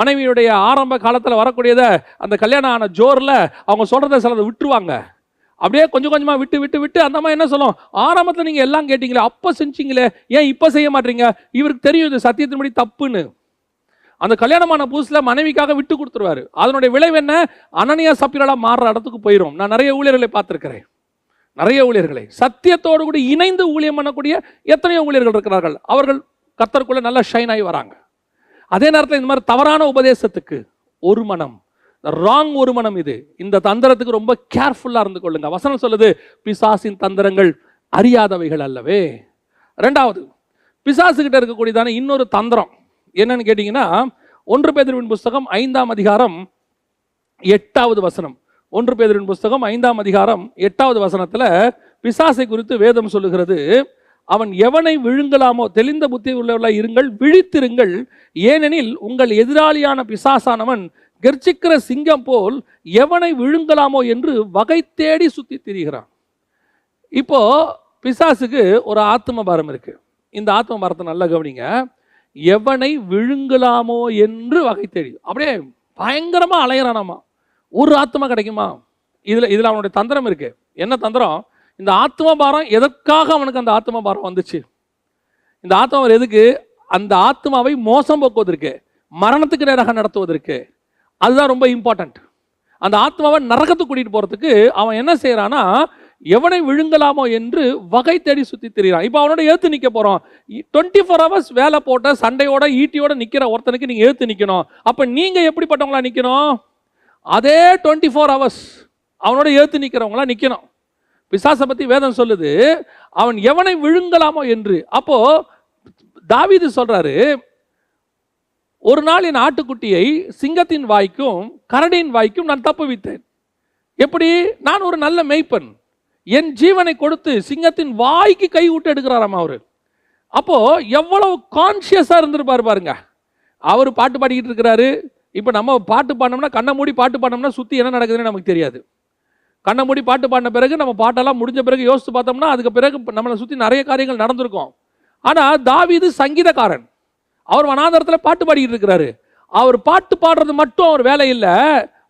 மனைவியுடைய ஆரம்ப காலத்தில் வரக்கூடியதை அந்த கல்யாணம் ஆன ஜோரில் அவங்க சொல்றதை சிலதை விட்டுருவாங்க. அப்படியே கொஞ்சம் கொஞ்சமாக விட்டு விட்டு விட்டு அந்த மாதிரி என்ன சொல்லும், ஆரம்பத்தில் நீங்கள் எல்லாம் கேட்டீங்களே, அப்போ செஞ்சீங்களே, ஏன் இப்போ செய்ய மாட்டீங்க? இவருக்கு தெரியும் இது சத்தியத்தின்படி தப்புன்னு. அந்த கல்யாணமான புதுசில் மனைவிக்காக விட்டு கொடுத்துருவாரு. அதனுடைய விளைவு என்ன? அனனியா சப்பீராலா மாறுற இடத்துக்கு போயிடும். நான் நிறைய ஊழியர்களை பார்த்துருக்கிறேன், நிறைய ஊழியர்களை சத்தியத்தோடு கூட இணைந்து ஊழியம் பண்ணக்கூடிய எத்தனையோ ஊழியர்கள் இருக்கிறார்கள். அவர்கள் கர்த்தருக்குள்ள நல்லா ஷைன் ஆகி வராங்க. அதே நேரத்தில் இந்த மாதிரி தவறான உபதேசத்துக்கு ஒரு மனம், ராங் ஒரு மனம், இது இந்த தந்திரத்துக்கு ரொம்ப கேர்ஃபுல்லா இருந்து கொள்ளுங்க. வசனம் சொல்லுது, பிசாசின் தந்திரங்கள் அறியாதவைகள் அல்லவே. ரெண்டாவது, பிசாசுகிட்ட இருக்கக்கூடியதான இன்னொரு தந்திரம் என்னன்னு கேட்டீங்கன்னா, 1 பேதுருவின் புஸ்தகம் 5ஆம் அதிகாரம் 8வது வசனம். 1 பேதுருவின் புஸ்தகம் 5ஆம் அதிகாரம் 8வது வசனத்துல பிசாசை குறித்து வேதம் சொல்லுகிறது, அவன் எவனை விழுங்கலாமோ தெளிந்த புத்தி உள்ளவர்களாய் இருங்கள், விழித்திருங்கள், ஏனெனில் உங்கள் எதிராளியான பிசாசானவன் கர்ஜிக்கிற சிங்கம் போல் எவனை விழுங்கலாமோ என்று வகை தேடி சுத்தி திரிகிறான். இப்போ பிசாசுக்கு ஒரு ஆத்ம பாரம் இருக்கு. இந்த ஆத்ம பாரத்தை நல்லா கவனிங்க. எவனை விழுங்கலாமோ என்று வகை தேடி அப்படியே பயங்கரமா அலையறானாமா. ஒரு ஆத்மா கிடைக்குமா? இதுல அவனுடைய தந்திரம் இருக்கு. என்ன தந்திரம்? இந்த ஆத்ம பாரம் எதற்காக அவனுக்கு அந்த ஆத்ம பாரம் வந்துச்சு? இந்த ஆத்மா எதுக்கு? அந்த ஆத்மாவை மோசம் போக்குவதற்கு, மரணத்துக்கு நேராக நடத்துவதற்கு. அதுதான் ரொம்ப இம்பார்ட்டன்ட். அந்த ஆத்மாவை நரகத்துக்கு கூட்டிட்டு போறதுக்கு அவன் என்ன செய்யறானா, எவனை விழுங்கலாமோ என்று வகை தேடி சுத்தி திரிகிறான். இப்போ அவனோட ஏத்து நிக்க போறோம். 24 hours வேலை போட்ட சண்டையோட ஈட்டியோட நிக்கிற ஒருத்தனுக்கு நீங்க ஏத்து நிக்கணும். அப்ப நீங்க எப்படிப்பட்டவங்களா நிக்கணும்? அதே 24 hours அவனோட ஏத்து நிக்கிறவங்களா நிக்கணும். பிசாசை பத்தி வேதம் சொல்லுது, அவன் எவனை விழுங்கலாமோ என்று. அப்போ தாவீது சொல்றாரு, ஒரு நாள் என் ஆட்டுக்குட்டியை சிங்கத்தின் வாய்க்கும் கரடியின் வாய்க்கும் நான் தப்புவித்தேன். எப்படி? நான் ஒரு நல்ல மேய்ப்பன், என் ஜீவனை கொடுத்து சிங்கத்தின் வாய்க்கு கை விட்டு எடுக்கிறாராம் அவரு. அப்போ எவ்வளவு கான்சியஸா இருந்திருப்பாரு பாருங்க. அவரு பாட்டு பாடிக்கிட்டு இருக்கிறாரு. இப்ப நம்ம பாட்டு பாடினோம்னா, கண்ணை மூடி பாட்டு பாடினோம்னா சுத்தி என்ன நடக்குதுன்னு நமக்கு தெரியாது. கண்ணை மூடி பாட்டு பாடின பிறகு நம்ம பாட்டெல்லாம் முடிஞ்ச பிறகு யோசித்து பார்த்தோம்னா அதுக்கு பிறகு நம்மளை சுற்றி நிறைய காரியங்கள் நடந்திருக்கும். ஆனால் தாவீது சங்கீதக்காரன், அவர் வனாந்தரத்தில் பாட்டு பாடிக்கிட்டு இருக்கிறாரு. அவர் பாட்டு பாடுறது மட்டும் அவர் வேலை இல்லை,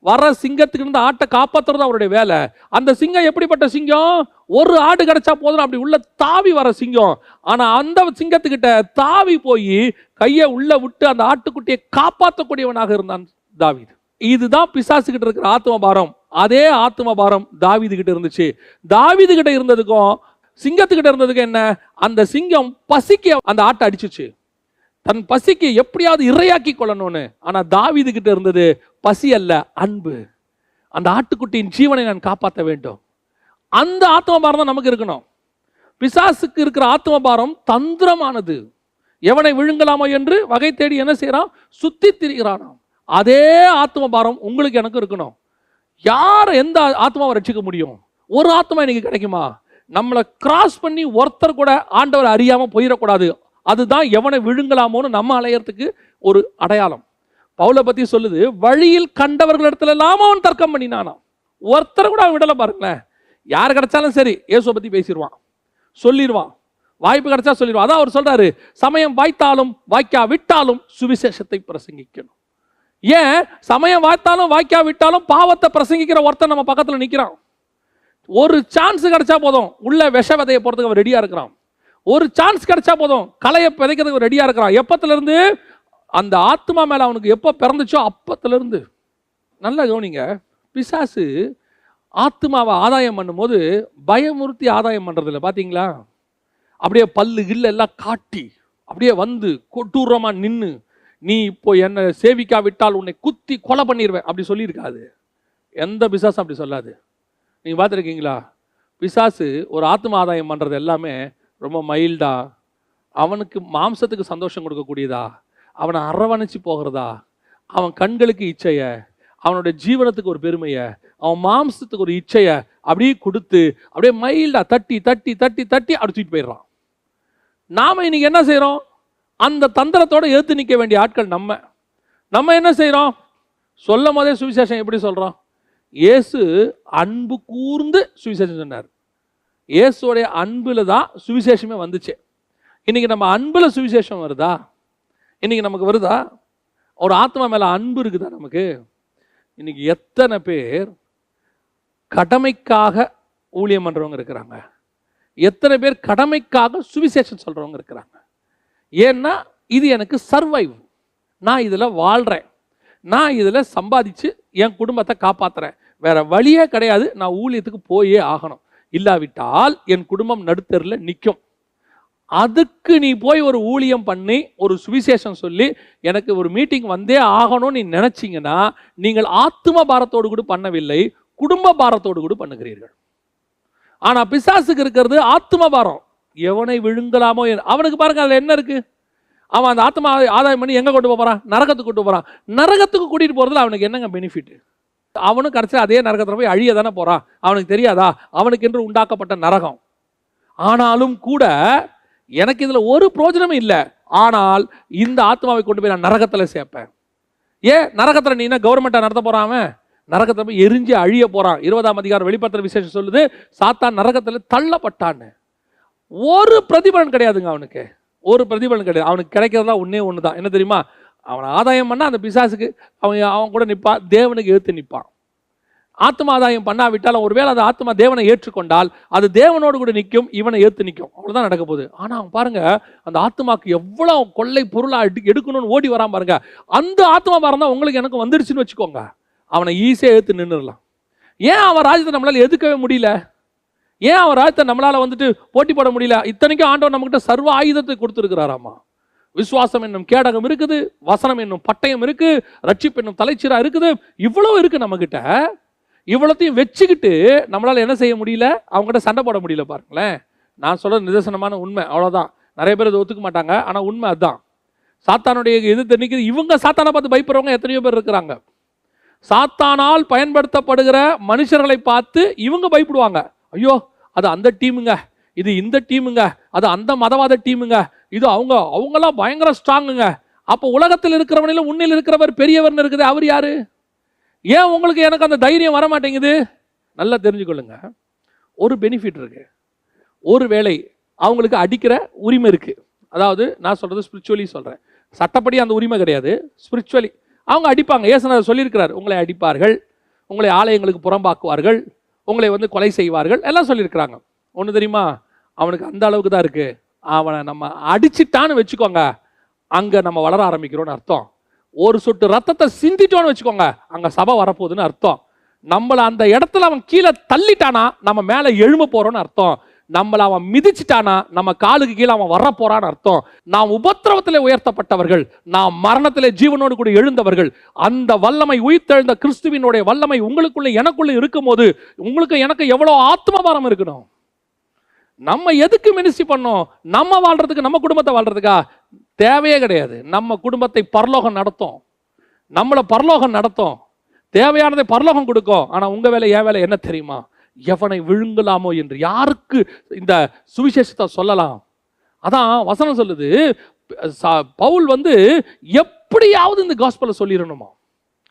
வர சிங்கத்துக்கு இருந்து ஆட்டை காப்பாற்றுறது அவருடைய வேலை. அந்த சிங்கம் எப்படிப்பட்ட சிங்கம்? ஒரு ஆடு கிடைச்சா போதும் அப்படி உள்ள தாவி வர சிங்கம். ஆனா அந்த சிங்கத்துக்கிட்ட தாவி போய் கையை உள்ள விட்டு அந்த ஆட்டுக்குட்டியை காப்பாற்றக்கூடியவனாக இருந்தான் தாவீது. இதுதான் பிசாசுகிட்ட இருக்கிற ஆத்ம பாரம். அதே ஆத்ம பாரம் தாவீது கிட்ட இருந்துச்சு. தாவீது கிட்ட இருந்ததுக்கும் சிங்கத்துக்கிட்ட இருந்ததுக்கும் என்ன? அந்த சிங்கம் பசிக்கு அந்த ஆட்டை அடிச்சுச்சு, தன் பசிக்கு எப்படியாவது இரையாக்கி கொள்ளணும்னு. ஆனா தாவீது கிட்ட இருந்தது பசி அல்ல, அன்பு. அந்த ஆட்டுக்குட்டியின் ஜீவனை நான் காப்பாற்ற வேண்டும். அந்த ஆத்ம பாரம் தான் நமக்கு இருக்கணும். பிசாசுக்கு இருக்கிற ஆத்ம பாரம் தந்திரமானது. எவனை விழுங்கலாமோ என்று வகை தேடி என்ன செய்யறான்? சுத்தி திரிகிறானாம். அதே ஆத்ம பாரம் உங்களுக்கு எனக்கு இருக்கணும். யார் எந்த ஆத்மாவை ரட்சிக்க முடியும்? ஒரு ஆத்மா இன்னைக்கு கிடைக்குமா? நம்மளை கிராஸ் பண்ணி ஒருத்தர் கூட ஆண்டவர் அறியாம போயிடக்கூடாது. அதுதான் எவனை விழுங்கலாமோன்னு நம்ம அலையறதுக்கு ஒரு அடையாளம். பவுலை பத்தி சொல்லுது, வழியில் கண்டவர்களிடத்துல எல்லாம் அவன் தர்க்கம் பண்ணினானாம். ஒருத்தர் கூட அவன் விடலை பாருங்களேன். யார் கிடைச்சாலும் சரி இயேசுவை பத்தி பேசிடுவான், சொல்லிடுவான், வாய்ப்பு கிடைச்சா சொல்லிடுவான். அதான் அவர் சொல்றாரு, சமயம் வாய்த்தாலும் வாய்க்கா விட்டாலும் சுவிசேஷத்தை பிரசங்கிக்கணும். ஏன் சமயம் வாய்த்தாலும் வாய்க்கா விட்டாலும் பாவத்தை பிரசங்கிக்கிற ஒருத்தன் நம்ம பக்கத்துல நிக்கிறான். ஒரு சான்ஸ் கிடைச்சா போதும் உள்ள விஷ விதையை போறதுக்கு அவன் ரெடியா இருக்கிறான். ஒரு சான்ஸ் கிடைச்சா போதும் களையை விதைக்கிறதுக்கு ரெடியா இருக்கிறான். எப்பத்துல இருந்து? அந்த ஆத்மா மேல அவனுக்கு எப்போ பிறந்துச்சோ அப்பத்துல இருந்து. நல்லா கவனிங்க, பிசாசு ஆத்மாவை ஆதாயம் பண்ணும்போது பயமுறுத்தி ஆதாயம் பண்றது இல்லை. பாத்தீங்களா? அப்படியே பல்லு கில்ல எல்லாம் காட்டி அப்படியே வந்து கொடூரமா நின்று, நீ இப்போ என்னை சேவிக்காவிட்டால் உன்னை குத்தி கொலை பண்ணிடுவேன் அப்படி சொல்லியிருக்காது. எந்த பிசாசும் அப்படி சொல்லாது. நீங்க பார்த்துருக்கீங்களா? பிசாசு ஒரு ஆத்ம ஆதாயம் பண்றது எல்லாமே ரொம்ப மைல்டா, அவனுக்கு மாம்சத்துக்கு சந்தோஷம் கொடுக்கக்கூடியதா, அவனை அரவணைச்சு போகிறதா, அவன் கண்களுக்கு இச்சைய, அவனுடைய ஜீவனத்துக்கு ஒரு பெருமைய, அவன் மாம்சத்துக்கு ஒரு இச்சைய அப்படியே கொடுத்து அப்படியே மைல்டா தட்டி தட்டி தட்டி தட்டி அடிச்சுட்டு போயிடுறான். நாம இன்னைக்கு என்ன செய்யறோம்? அந்த தந்திரத்தோட எடுத்து நிற்க வேண்டிய ஆட்கள் நம்ம என்ன செய்யறோம்? சொல்லும் போதே சுவிசேஷம் எப்படி சொல்றோம்? இயேசு அன்பு கூர்ந்து சுவிசேஷம் சொன்னார். இயேசுடைய அன்புல தான் சுவிசேஷமே வந்துச்சு. இன்னைக்கு நம்ம அன்புல சுவிசேஷம் வருதா? இன்னைக்கு நமக்கு வருதா? ஒரு ஆத்மா மேல அன்பு இருக்குதா நமக்கு? இன்னைக்கு எத்தனை பேர் கடமைக்காக ஊழியம் பண்றவங்க இருக்கிறாங்க, எத்தனை பேர் கடமைக்காக சுவிசேஷம் சொல்றவங்க இருக்கிறாங்க. ஏன்னா இது எனக்கு சர்வைவ், நான் இதுல வாழ்றேன், நான் இதுல சம்பாதிச்சு என் குடும்பத்தை காப்பாத்துறேன், வேற வழியே கிடையாது, நான் ஊழியத்துக்கு போயே ஆகணும், இல்லாவிட்டால் என் குடும்பம் நடுத்தரில் நிற்கும். அதுக்கு நீ போய் ஒரு ஊழியம் பண்ணி ஒரு சுவிசேஷம் சொல்லி எனக்கு ஒரு மீட்டிங் வந்தே ஆகணும்னு நீ நினைச்சீங்கன்னா நீங்கள் ஆத்ம பாரத்தோடு கூட பண்ணவில்லை, குடும்ப பாரத்தோடு கூட பண்ணுகிறீர்கள். ஆனா பிசாசுக்கு இருக்கிறது ஆத்ம பாரம். எவனை விழுங்கலாமோ அவனுக்கு பாருங்க அதுல என்ன இருக்கு? அவன் அந்த ஆத்மா ஆதாயம் பண்ணி எங்க கொண்டு போறான்? நரகத்துக்கு கொண்டு போறான். நரகத்துக்கு கூட்டிட்டு போறதுல அவனுக்கு என்னங்க பெனிஃபிட்? அவனும் கடைசி அதே நரகத்துல போய் அழிய தானே போறான். அவனுக்கு தெரியாதா அவனுக்கு என்று உண்டாக்கப்பட்ட நரகம்? ஆனாலும் கூட எனக்கு இதுல ஒரு பிரோஜனமும் இல்லை. ஆனால் இந்த ஆத்மாவை கொண்டு போய் நான் நரகத்துல சேர்ப்பேன். ஏன் நரகத்துல நீ என்ன கவர்மெண்டா நடத்த போறான்? அவன் நரகத்துல போய் எரிஞ்சு அழிய போறான். 20ஆம் அதிகாரம் வெளிப்படுத்துற விசேஷம் சொல்லுது, சாத்தான் நரகத்துல தள்ளப்பட்டான்னு. ஒரு பிரதிபலன் கிடையாதுங்க அவனுக்கு, ஒரு பிரதிபலன் கிடையாது. அவனுக்கு கிடைக்கிறதா ஒன்னே ஒண்ணுதான், என்ன தெரியுமா? அவனை ஆதாயம் பண்ணா அந்த பிசாசுக்கு அவன் கூட நிற்பான், தேவனுக்கு எதிர்த்து நிற்பான். ஆத்ம ஆதாயம் பண்ணாவிட்டாலும் ஒருவேளை அந்த ஆத்மா தேவனை ஏற்றுக்கொண்டால் அது தேவனோடு கூட நிற்கும், இவனை ஏற்று நிற்கும். அவ்வளவுதான் நடக்க போகுது. ஆனா அவன் பாருங்க அந்த ஆத்மாக்கு எவ்வளவு கொள்ளை பொருளா எடுக்கணும்னு ஓடி வரான் பாருங்க. அந்த ஆத்மா பாருந்தா உங்களுக்கு எனக்கு வந்துருச்சுன்னு வச்சுக்கோங்க, அவனை ஈஸியா ஏற்று நின்றுடலாம். ஏன் அவன் ராஜ்யத்தை நம்மளால எதுக்கவே முடியல? ஏன் அவன் ராஜ்யத்தை நம்மளால வந்துட்டு போட்டி போட முடியல? இத்தனைக்கும் ஆண்டவர் நம்மகிட்ட சர்வ ஆயுதத்தை கொடுத்துருக்கிறாராமா. விசுவாசம் என்னும் கேடகம் இருக்குது, வசனம் என்னும் பட்டயம் இருக்கு, ரட்சிப்பு என்னும் தலைச்சீரா இருக்குது, இவ்வளவு இருக்கு நம்ம கிட்ட. இவ்வளத்தையும் வச்சுக்கிட்டு நம்மளால என்ன செய்ய முடியல? அவங்ககிட்ட சண்டை போட முடியல. பாருங்களேன், நான் சொல்றது நிதர்சனமான உண்மை, அவ்வளவுதான். நிறைய பேர் இதை ஒத்துக்க மாட்டாங்க, ஆனா உண்மை அதுதான். சாத்தானுடைய எதிர்த்து நிற்கிறது. இவங்க சாத்தானை பார்த்து பயப்படுறவங்க எத்தனையோ பேர் இருக்கிறாங்க. சாத்தானால் பயன்படுத்தப்படுகிற மனுஷர்களை பார்த்து இவங்க பயப்படுவாங்க. ஐயோ அது அந்த டீமுங்க, இது இந்த டீமுங்க, அது அந்த மதவாத டீமுங்க, இது அவங்கெல்லாம் பயங்கர ஸ்ட்ராங்குங்க. அப்போ உலகத்தில் இருக்கிறவனிலும் உன்னில் இருக்கிறவர் பெரியவர்னு இருக்குது. அவர் யாரு? ஏன் உங்களுக்கு எனக்கு அந்த தைரியம் வர மாட்டேங்குது? நல்லா தெரிஞ்சுக்கொள்ளுங்க, ஒரு பெனிஃபிட் இருக்கு. ஒரு வேளை அவங்களுக்கு அடிக்கிற உரிமை இருக்கு. அதாவது நான் சொல்றது ஸ்பிரிச்சுவலி சொல்றேன், சட்டப்படி அந்த உரிமை கிடையாது, ஸ்பிரிச்சுவலி அவங்க அடிப்பாங்க. இயேசுநாதர் சொல்லியிருக்கிறார், உங்களை அடிப்பார்கள், உங்களை ஆலயங்களுக்கு புறம்பாக்குவார்கள், உங்களை கொலை செய்வார்கள் எல்லாம் சொல்லியிருக்கிறாங்க. ஒன்று தெரியுமா, அவனுக்கு அந்த அளவுக்கு தான் இருக்கு. அவனை நம்ம அடிச்சிட்டான்னு வச்சுக்கோங்க, அங்க நம்ம வளர ஆரம்பிக்கிறோம்னு அர்த்தம். ஒரு சொட்டு ரத்தத்தை சிந்திட்டோன்னு வச்சுக்கோங்க, அங்க சபை வரப்போகுதுன்னு அர்த்தம். நம்மளை அந்த இடத்துல அவன் கீழே தள்ளிட்டானா நம்ம மேலே எழும்ப போறோம்னு அர்த்தம். நம்மளை அவன் மிதிச்சிட்டானா நம்ம காலுக்கு கீழே அவன் வர போறான்னு அர்த்தம். நாம் உபத்திரவத்திலே உயர்த்தப்பட்டவர்கள், நாம் மரணத்திலே ஜீவனோடு கூட எழுந்தவர்கள். அந்த வல்லமை, உயிர்த்தெழுந்த கிறிஸ்துவினுடைய வல்லமை உங்களுக்குள்ள எனக்குள்ள இருக்கும் போது உங்களுக்கு எனக்கு எவ்வளவு ஆத்மபாரம் இருக்கணும். நம்ம எதுக்கு மினிஸ்ட்ரி பண்ணோம்? நம்ம வாழ்றதுக்கு, நம்ம குடும்பத்தை வாழ்றதுக்கா? தேவையே கிடையாது. நம்ம குடும்பத்தை பரலோகம் நடத்தும், நம்மளை பரலோகம் நடத்தும், தேவையானதை பரலோகம் கொடுக்கும். ஆனா உங்க வேலை, என் வேலை என்ன தெரியுமா? எவனை விழுங்கலாமோ என்று, யாருக்கு இந்த சுவிசேஷத்தை சொல்லலாம். அதான் வசனம் சொல்லுது, பவுல் எப்படியாவது இந்த காஸ்பலை சொல்லிடணுமா.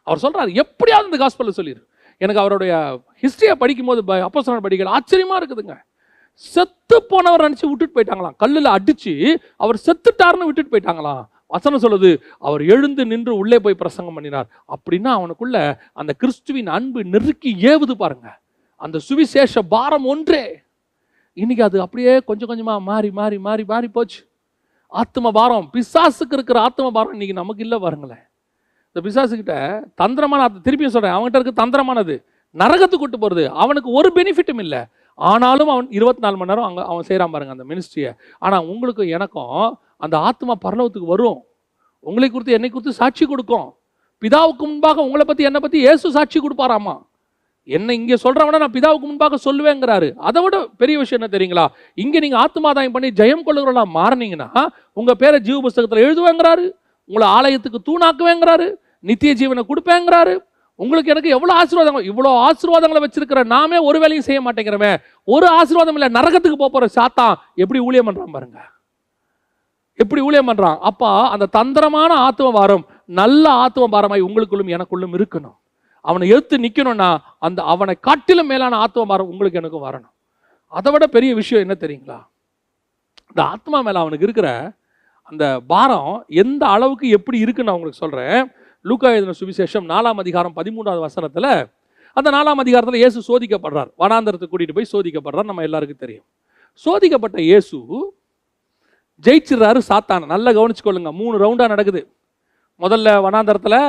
அவர் சொல்றாரு, எப்படியாவது இந்த காஸ்பலை சொல்லிடு. எனக்கு அவருடைய ஹிஸ்டரியை படிக்கும் போது, அப்போஸ்தலர் படிக்கல, ஆச்சரியமா இருக்குதுங்க. செத்து போனவர் நினைச்சு விட்டுட்டு போயிட்டாங்களாம். கல்லுல அடிச்சு அவர் செத்துட்டாருன்னு விட்டுட்டு போயிட்டாங்களாம். வசனம் சொல்லுது, அவர் எழுந்து நின்று உள்ளே போய் பிரசங்கம் பண்ணினார். அப்படின்னா அவனுக்குள்ள அந்த கிறிஸ்துவின் அன்பு நெருக்கி ஏவுது பாருங்க. அந்த சுவிசேஷ பாரம் ஒன்றே. இன்னைக்கு அது அப்படியே கொஞ்சம் கொஞ்சமா மாறி மாறி மாறி மாறி போச்சு. ஆத்ம பாரம், பிசாசுக்கு இருக்கிற ஆத்ம பாரம் இன்னைக்கு நமக்கு இல்லை பாருங்களேன். இந்த பிசாசுக்கிட்ட தந்திரமான, திருப்பியும் சொல்றேன், அவன்கிட்ட இருக்கு தந்திரமானது, நரகத்துக்கு கூட்டு போறது. அவனுக்கு ஒரு பெனிஃபிட்டும் இல்லை. ஆனாலும் அவன் 24 மணி நேரம் அங்கே அவன் செய்கிறான் பாருங்க அந்த மினிஸ்ட்ரியை. ஆனால் உங்களுக்கு எனக்கும் அந்த ஆத்மா பரலோகத்துக்கு வரும். உங்களை குறித்து என்னை குறித்து சாட்சி கொடுக்கும். பிதாவுக்கு முன்பாக உங்களை பற்றி என்னை பற்றி இயேசு சாட்சி கொடுப்பாராமா. என்னை இங்கே சொல்கிறவன நான் பிதாவுக்கு முன்பாக சொல்லுவேங்கிறாரு. அதை விட பெரிய விஷயம் என்ன தெரியுங்களா? இங்கே நீங்கள் ஆத்மாதாயம் பண்ணி ஜெயம் கொள்ளுகிறவங்களா மாறினீங்கன்னா உங்கள் பேரை ஜீவ புஸ்தகத்தில் எழுதுவேங்கிறாரு, உங்களை ஆலயத்துக்கு தூணாக்குவேங்கிறாரு, நித்திய ஜீவனை கொடுப்பேங்கிறாரு. உங்களுக்கு எனக்கு எவ்வளோ ஆசீர்வாதங்கள், இவ்வளோ ஆசீர்வாதங்களை வச்சிருக்கிற நாமே ஒரு வேலையும் செய்ய மாட்டேங்கிறமே. ஒரு ஆசீர்வாதம் இல்லை, நரகத்துக்கு போகிற சாத்தான் எப்படி ஊழியம் பண்ணுறான் பாருங்க, எப்படி ஊழியம் பண்ணுறான். அப்போ அந்த தந்திரமான ஆத்ம பாரம் நல்ல ஆத்ம பாரமாய் உங்களுக்குள்ளும் எனக்குள்ளும் இருக்கணும். அவனை எடுத்து நிற்கணும்னா அந்த அவனை காட்டிலும் மேலான ஆத்ம பாரம் உங்களுக்கு எனக்கும் வரணும். அதை விட பெரிய விஷயம் என்ன தெரியுங்களா? இந்த ஆத்மா மேலே அவனுக்கு இருக்கிற அந்த பாரம் எந்த அளவுக்கு எப்படி இருக்குன்னு நான் உங்களுக்கு சொல்கிறேன். லூக்கா எழுதின சுவிசேஷம் 4ஆம் அதிகாரம் 13வது வசனத்தில், அந்த 4ஆம் அதிகாரத்தில் இயேசு சோதிக்கப்படுறார். வனாந்தரத்துக்கு கூட்டிகிட்டு போய் சோதிக்கப்படுறார். நம்ம எல்லாருக்கும் தெரியும். சோதிக்கப்பட்ட இயேசு ஜெயிச்சிடறாரு சாத்தான. நல்லா கவனிச்சுக்கொள்ளுங்க. 3 ரவுண்டாக நடக்குது. முதல்ல வனாந்தரத்தில்,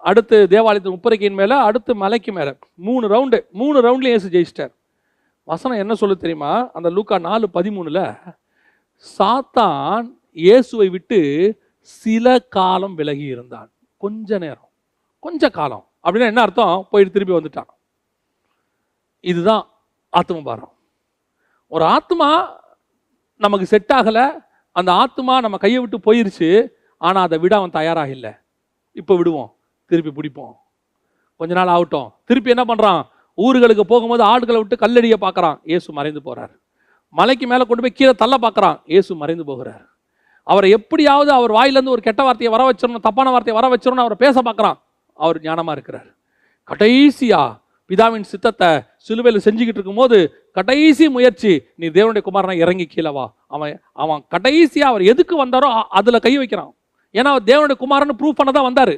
அடுத்து தேவாலயத்து முப்பரைக்கின் மேலே, அடுத்து மலைக்கு மேலே. 3 ரவுண்டு. 3 ரவுண்ட்லேயும் இயேசு ஜெயிச்சிட்டார். வசனம் என்ன சொல்லு தெரியுமா? அந்த லூக்கா 4:13 சாத்தான் இயேசுவை விட்டு சில காலம் விலகி இருந்தான். கொஞ்ச நேரம், கொஞ்ச காலம் அப்படின்னா என்ன அர்த்தம்? போயிட்டு திருப்பி வந்துட்டான். இதுதான் ஆத்ம பாரம். ஒரு ஆத்மா நமக்கு செட் ஆகலை, அந்த ஆத்மா நம்ம கையை விட்டு போயிருச்சு, ஆனால் அதை விட அவன் தயாராக இல்லை. இப்போ விடுவோம், திருப்பி பிடிப்போம், கொஞ்ச நாள் ஆகட்டும். திருப்பி என்ன பண்ணுறான்? ஊர்களுக்கு போகும்போது ஆடுகளை விட்டு கல்லடியை பார்க்குறான், இயேசு மறைந்து போகிறார். மலைக்கு மேலே கொண்டு போய் கீழே தள்ள பார்க்குறான், இயேசு மறைந்து போகிறார். அவரை எப்படியாவது அவர் வாயிலேருந்து ஒரு கெட்ட வார்த்தையை வர வச்சிடணும், தப்பான வார்த்தையை வர வச்சிடணும் அவரை பேச பார்க்குறான். அவர் ஞானமாக இருக்கிறார். கடைசியா பிதாவின் சித்தத்தை சிலுவையில் செஞ்சுக்கிட்டு இருக்கும்போது கடைசி முயற்சி, நீ தேவனுடைய குமாரனை இறங்கி கீழே வா. அவன் கடைசியா அவர் எதுக்கு வந்தாரோ அதில் கை வைக்கிறான். ஏன்னா அவர் தேவனுடைய குமாரன்னு ப்ரூவ் பண்ண தான் வந்தார்.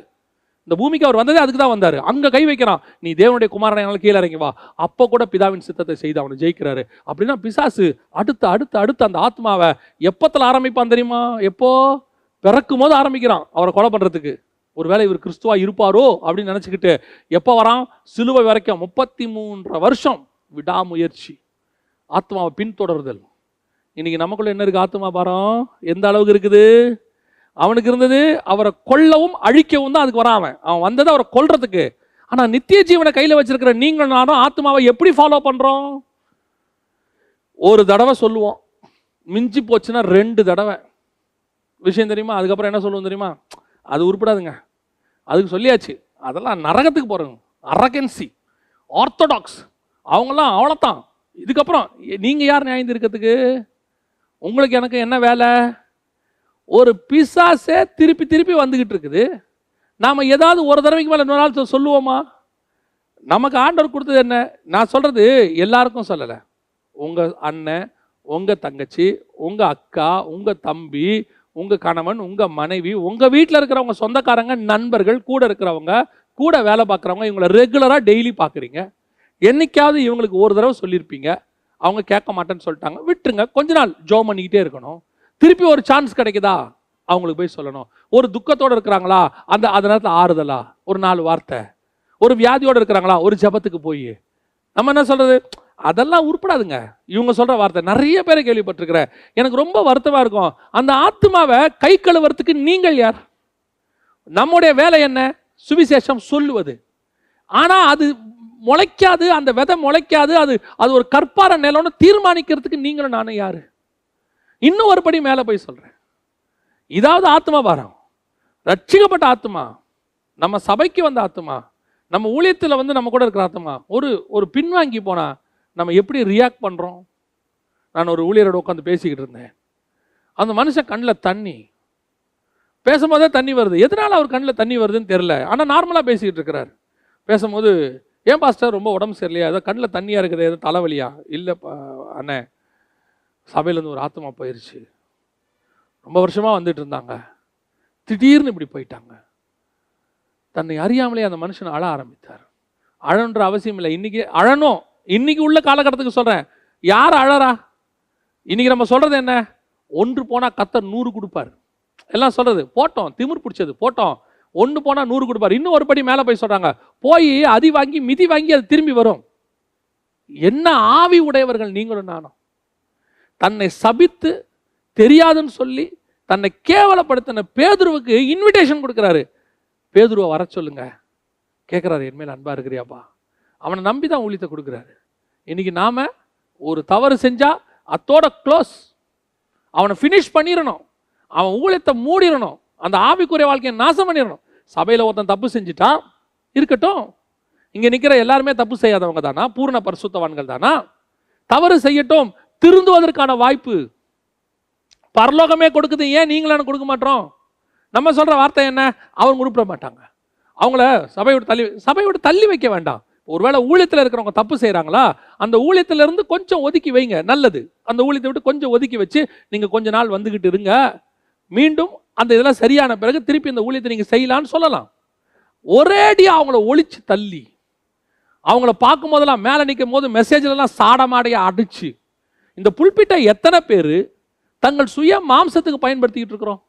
இந்த பூமிக்கு அவர் வந்ததே அதுக்கு தான் வந்தார். அங்கே கை வைக்கிறான், நீ தேவனுடைய குமாரனை என்னால் கீழே இறங்கி வா. அப்போ கூட பிதாவின் சித்தத்தை செய்து அவனை ஜெயிக்கிறாரு. அப்படின்னா பிசாசு அடுத்து அடுத்து அடுத்து அந்த ஆத்மாவை எப்பத்தில் ஆரம்பிப்பான் தெரியுமா? எப்போ பிறக்கும் போது ஆரம்பிக்கிறான் அவரை கொலை பண்ணுறதுக்கு. ஒருவேளை இவர் கிறிஸ்துவா இருப்பாரோ அப்படின்னு நினச்சிக்கிட்டு எப்போ வரான்? சிலுவை வரைக்கும் 33 வருஷம் விடாமுயற்சி, ஆத்மாவை பின்தொடர்தல். இன்னைக்கு நமக்குள்ள என்ன இருக்கு? ஆத்மா பாரம் எந்த அளவுக்கு இருக்குது? அவனுக்கு இருந்தது அவரை கொல்லவும் அழிக்கவும் தான். அதுக்கு வரான் அவன் வந்தது அவரை கொல்றதுக்கு. ஆனால் நித்திய ஜீவனை கையில் வச்சிருக்கிற நீங்கள் நானும் ஆத்மாவை எப்படி ஃபாலோ பண்ணுறோம்? ஒரு தடவை சொல்லுவோம், மிஞ்சி போச்சுன்னா 2 தடவை. விஷயம் தெரியுமா? அதுக்கப்புறம் என்ன சொல்லுவோம் தெரியுமா? அது உருப்படாதுங்க, அதுக்கு சொல்லியாச்சு, அதெல்லாம் நரகத்துக்கு போகிறோங்க. அரகன்சி, ஆர்த்தடாக்ஸ் அவங்கெல்லாம் அவ்வளோத்தான். இதுக்கப்புறம் நீங்கள் யார் நியாயம் இருக்கிறதுக்கு? உங்களுக்கு எனக்கு என்ன வேலை? ஒரு பிசாசே திருப்பி திருப்பி வந்துக்கிட்டு இருக்குது. நாம் ஏதாவது ஒரு தடவைக்கு மேலே இன்னொரு நாள் சொல்லுவோமா? நமக்கு ஆண்டவர் கொடுத்தது என்ன? நான் சொல்கிறது எல்லாருக்கும் சொல்லலை. உங்கள் அண்ணன், உங்கள் தங்கச்சி, உங்கள் அக்கா, உங்கள் தம்பி, உங்கள் கணவன், உங்கள் மனைவி, உங்கள் வீட்டில் இருக்கிறவங்க, சொந்தக்காரங்க, நண்பர்கள், கூட இருக்கிறவங்க, கூட வேலை பார்க்குறவங்க, இவங்களை ரெகுலராக டெய்லி பார்க்குறீங்க. என்னைக்காவது இவங்களுக்கு ஒரு தடவை சொல்லியிருப்பீங்க, அவங்க கேட்க மாட்டேன்னு சொல்லிட்டாங்க, விட்டுருங்க. கொஞ்ச நாள் ஜெபம் பண்ணிக்கிட்டே இருக்கணும். திருப்பி ஒரு சான்ஸ் கிடைக்குதா அவங்களுக்கு போய் சொல்லணும். ஒரு துக்கத்தோடு இருக்கிறாங்களா, அந்த நேரத்தில் ஆறுதலா ஒரு 4 வார்த்தை. ஒரு வியாதியோடு இருக்கிறாங்களா, ஒரு ஜெபத்துக்கு போய் நம்ம என்ன சொல்றது, அதெல்லாம் உருப்படாதுங்க. இவங்க சொல்ற வார்த்தை நிறைய பேரை கேள்விப்பட்டிருக்கிறேன். எனக்கு ரொம்ப வருத்தமா இருக்கும். அந்த ஆத்மாவை கை கழுவுறதுக்கு நீங்கள் யார்? நம்முடைய வேலை என்ன? சுவிசேஷம் சொல்லுவது. ஆனா அது முளைக்காது, அந்த விதை முளைக்காது. அது ஒரு கற்பார நிலம்னு தீர்மானிக்கிறதுக்கு நீங்களும் நானும் யாரு? இன்னும் ஒரு படி மேல போய் சொல்றேன். இதாவது ஆத்மா பாரம், ரட்சிக்கப்பட்ட ஆத்மா, நம்ம சபைக்கு வந்த ஆத்மா, நம்ம ஊழியத்தில் வந்து நம்ம கூட இருக்கிற ஆத்மா ஒரு பின்வாங்கி போனா நம்ம எப்படி ரியாக்ட் பண்றோம்? நான் ஒரு ஊழியரோட உட்காந்து பேசிக்கிட்டு இருந்தேன். அந்த மனுஷன் கண்ணில் தண்ணி, பேசும்போதே தண்ணி வருது. எதனால அவர் கண்ணில் தண்ணி வருதுன்னு தெரியல. ஆனால் நார்மலாக பேசிக்கிட்டு இருக்கிறார். பேசும்போது, ஏன் பாஸ்டர் ரொம்ப உடம்பு சரியில்லையா, ஏதோ கண்ணில் தண்ணியாக இருக்குது, ஏதோ தலைவலியா? இல்லை அண்ணே, சபையிலேருந்து ஒரு ஆத்மா போயிடுச்சு. ரொம்ப வருஷமாக வந்துட்டு இருந்தாங்க, திடீர்னு இப்படி போயிட்டாங்க. தன்னை அறியாமலே அந்த மனுஷன் அழ ஆரம்பித்தார். அழன்ற அவசியம் இல்லை. இன்னைக்கு அழணும். இன்னைக்கு உள்ள காலகட்டத்துக்கு சொல்றேன். யார் அழறா? இன்னைக்கு நம்ம சொல்றது என்ன? ஒன்று போனா கர்த்தர் 100 கொடுப்பார். எல்லாம் சொல்றது போட்டோம், திமிர் பிடிச்சது போட்டோம். 1 போனா 100 கொடுப்பார். இன்னும் ஒரு படி மேல போய் சொல்றாங்க, போய் அதி வாங்கி மிதி வாங்கி அது திரும்பி வரும். என்ன ஆவி உடையவர்கள் நீங்களும் நானும். தன்னை சபித்து தெரியாதுன்னு சொல்லி தன்னை கேவலப்படுத்தின பேதுருவுக்கு இன்விடேஷன் கொடுக்கிறாரு. பேதுருவை வர சொல்லுங்க. கேட்குறாரு, என்மேல் அன்பா இருக்கிறியாப்பா? அவனை நம்பி தான் ஊழியத்தை கொடுக்குறாரு. இன்னைக்கு நாம ஒரு தவறு செஞ்சா அத்தோட க்ளோஸ். அவனை ஃபினிஷ் பண்ணிடணும், அவன் ஊழியத்தை மூடிடணும், அந்த ஆவிக்குரிய வாழ்க்கையை நாசம் பண்ணிடணும். சபையில் ஒருத்தன் தப்பு செஞ்சுட்டான், இருக்கட்டும். இங்கே நிற்கிற எல்லாருமே தப்பு செய்யாதவங்க தானா? பூர்ண பரிசுத்தவான்கள் தானா? தவறு செய்யட்டும், திருந்துவதற்கான வாய்ப்பு பரலோகமே கொடுக்குது. ஏன் நீங்களும் கொடுக்க மாட்டோம்? நம்ம சொல்ற வார்த்தை என்ன? அவங்க உருப்பிட மாட்டாங்க. அவங்கள சபையோட தள்ளி வைக்க வேண்டாம். ஒருவேளை ஊழியத்தில் இருக்கிறவங்க தப்பு செய்கிறாங்களா, அந்த ஊழியத்திலிருந்து கொஞ்சம் ஒதுக்கி வைங்க, நல்லது. அந்த ஊழியத்தை விட்டு கொஞ்சம் ஒதுக்கி வச்சு நீங்கள் கொஞ்ச நாள் வந்துக்கிட்டு இருங்க. மீண்டும் அந்த இதெல்லாம் சரியான பிறகு திருப்பி இந்த ஊழியத்தை நீங்கள் செய்யலான்னு சொல்லலாம். ஒரேடியாக அவங்கள ஒழிச்சு தள்ளி, அவங்கள பார்க்கும் போதெல்லாம் மேலே நிற்கும் போது மெசேஜ்லாம் சாடமாடையாக அடிச்சு, இந்த புல்பிட்டை எத்தனை பேர் தங்கள் சுய மாம்சத்துக்கு பயன்படுத்திக்கிட்டு இருக்கிறோம்?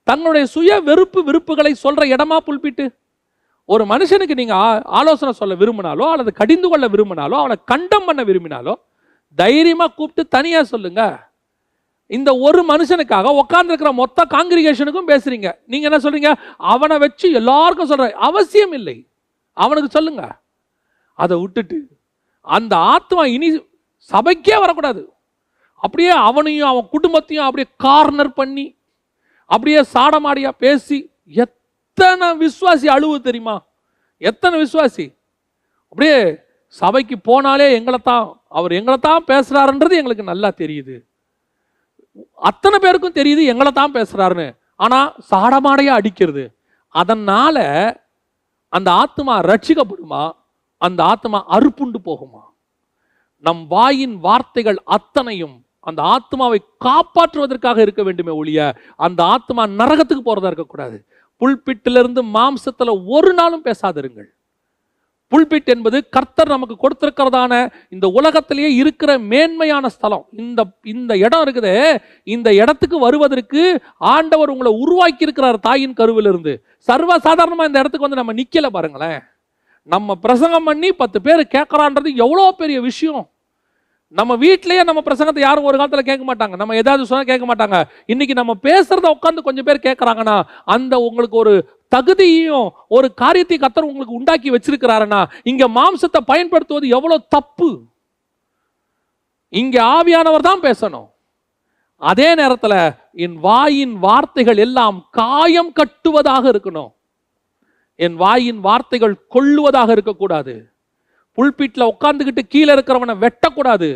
தங்களுடைய சுய விருப்புகளை சொல்ற இடமா புல்பிட்டு? ஒரு மனுஷனுக்கு நீங்க ஆலோசனை சொல்ல விரும்பினாலோ அல்லது கடிந்து கொள்ள விரும்பினாலோ அவனை கண்டம் பண்ண விரும்பினாலோ தைரியமா கூப்பிட்டு தனியா சொல்லுங்க. இந்த ஒரு மனுஷனுக்காக உட்கார்ந்து இருக்கிற மொத்த காங்கிரிகேஷனுக்கும் பேசுறீங்க. நீங்க என்ன சொல்றீங்க? அவனை வச்சு எல்லாருக்கும் சொல்ற அவசியம் இல்லை, அவனுக்கு சொல்லுங்க. அதை விட்டுட்டு அந்த ஆத்மா இனி சபைக்கே வரக்கூடாது. அப்படியே அவனையும் அவன் குடும்பத்தையும் அப்படியே கார்னர் பண்ணி அப்படியே சாடமாடியா பேசி எத்தனை விசுவாசி அழுவு தெரியுமா? எத்தனை விசுவாசி அப்படியே சபைக்கு போனாலே அவர் எங்களை தான் பேசுறாருன்றது எங்களுக்கு நல்லா தெரியுது. அத்தனை பேருக்கும் தெரியுது எங்களை தான் பேசுறாருன்னு. ஆனா சாடமாடையா அடிக்கிறது. அதனால அந்த ஆத்மா ரட்சிக்கப்படுமா? அந்த ஆத்மா அறுப்புண்டு போகுமா? நம் வாயின் வார்த்தைகள் அத்தனையும் அந்த ஆத்மாவை காப்பாற்றுவதற்காக இருக்க வேண்டுமே ஒழிய அந்த ஆத்மா நரகத்துக்கு போறதா இருக்கக்கூடாது. புல்பிட்டிலிருந்து மாம்சத்துல ஒரு நாளும் பேசாதிருங்கள். புல்பிட் என்பது கர்த்தர் நமக்கு கொடுத்திருக்கிறதான இந்த உலகத்திலேயே இருக்கிற மேன்மையான ஸ்தலம். இந்த இடம் இருக்குது. இந்த இடத்துக்கு வருவதற்கு ஆண்டவர் உங்களை உருவாக்கி இருக்கிறார் தாயின் கருவிலிருந்து. சர்வ சாதாரணமா இந்த இடத்துக்கு வந்து நம்ம நிக்கல பாருங்களேன். நம்ம பிரசங்கம் பண்ணி 10 பேர் கேட்கறான்றது எவ்வளோ பெரிய விஷயம். நம்ம வீட்டிலேயே நம்ம பிரசங்கத்தை யாரும் ஒரு காலத்தில் கேட்க மாட்டாங்க. நம்ம ஏதாவது சொன்னா கேட்க மாட்டாங்க. இன்னைக்கு நம்ம பேசுறத உட்காந்து கொஞ்சம் பேர் கேட்கறாங்கன்னா அந்த உங்களுக்கு ஒரு தகுதியும் ஒரு காரியத்தை கர்த்தர் உங்களுக்கு உண்டாக்கி வச்சிருக்கிறாருன்னா இங்க மாம்சத்தை பயன்படுத்துவது எவ்வளவு தப்பு. இங்க ஆவியானவர் தான் பேசணும். அதே நேரத்தில் என் வாயின் வார்த்தைகள் எல்லாம் காயம் கட்டுவதாக இருக்கணும். என் வாயின் வார்த்தைகள் கொள்ளுவதாக இருக்கக்கூடாது. புல்பீட்ல உட்காந்துக்கிட்டு கீழே இருக்கிறவனை வெட்டக்கூடாது.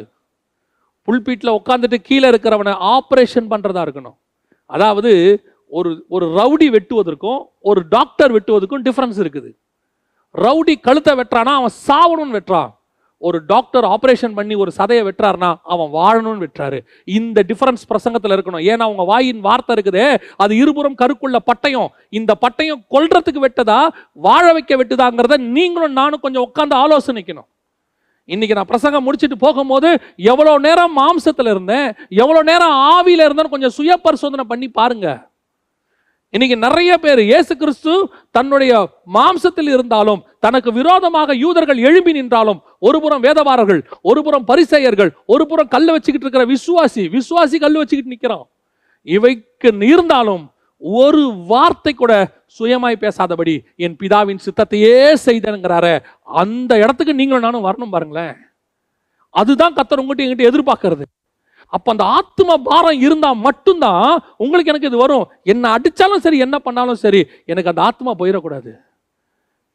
புல்பீட்ல உட்காந்துட்டு கீழே இருக்கிறவனை ஆபரேஷன் பண்றதா இருக்கணும். அதாவது ஒரு ரவுடி வெட்டுவதற்கும் ஒரு டாக்டர் வெட்டுவதற்கும் டிஃபரன்ஸ் இருக்குது. ரவுடி கழுத்தை வெட்டுறானா அவன் சாவணும்னு வெட்டுறான். ஒரு டாக்டர் ஆபரேஷன் பண்ணி ஒரு சதையை வெட்டுறாருனா அவன் வாழணும்னு வெட்டுறாரு. இந்த டிஃபரன்ஸ் பிரசங்கத்தில் இருக்கணும். ஏன்னா அவங்க வாயின் வார்த்தை இருக்குதே அது இருபுறம் கருக்குள்ள பட்டயம். இந்த பட்டயம் கொல்றதுக்கு வெட்டதா வாழ வைக்க வெட்டுதாங்கிறத நீங்களும் நானும் கொஞ்சம் உட்காந்து ஆலோசனைக்கணும். இன்னைக்கு நான் பிரசங்கம் முடிச்சுட்டு போகும்போது எவ்வளோ நேரம் மாம்சத்தில் இருந்தேன், எவ்வளோ நேரம் ஆவியில் இருந்தேன்னு கொஞ்சம் சுய பரிசோதனை பண்ணி பாருங்க. இன்னைக்கு நிறைய பேர் இயேசு கிறிஸ்து தன்னுடைய மாம்சத்தில் இருந்தாலும், தனக்கு விரோதமாக யூதர்கள் எழும்பி நின்றாலும், ஒரு புறம் வேதபாரர்கள், ஒரு புறம் பரிசேயர்கள், ஒரு புறம் கல்லை வச்சுக்கிட்டு இருக்கிற விசுவாசி கல்லு வச்சுக்கிட்டு நிற்கிறான். இவைக்கு இருந்தாலும் ஒரு வார்த்தை கூட சுயமாய் பேசாதபடி என் பிதாவின் சித்தத்தையே செய்தேங்கிறாரு. அந்த இடத்துக்கு நீங்களும் நானும் வரணும் பாருங்களேன். அதுதான் கர்த்தர் உங்ககிட்ட என்கிட்ட எதிர்பார்க்கறது. அப்ப அந்த ஆத்ம பாரம் இருந்தா மட்டும்தான் உங்களுக்கு எனக்கு இது வரும். என்ன அடிச்சாலும் சரி, என்ன பண்ணாலும் சரி, எனக்கு அந்த ஆத்மா போயிடக்கூடாது.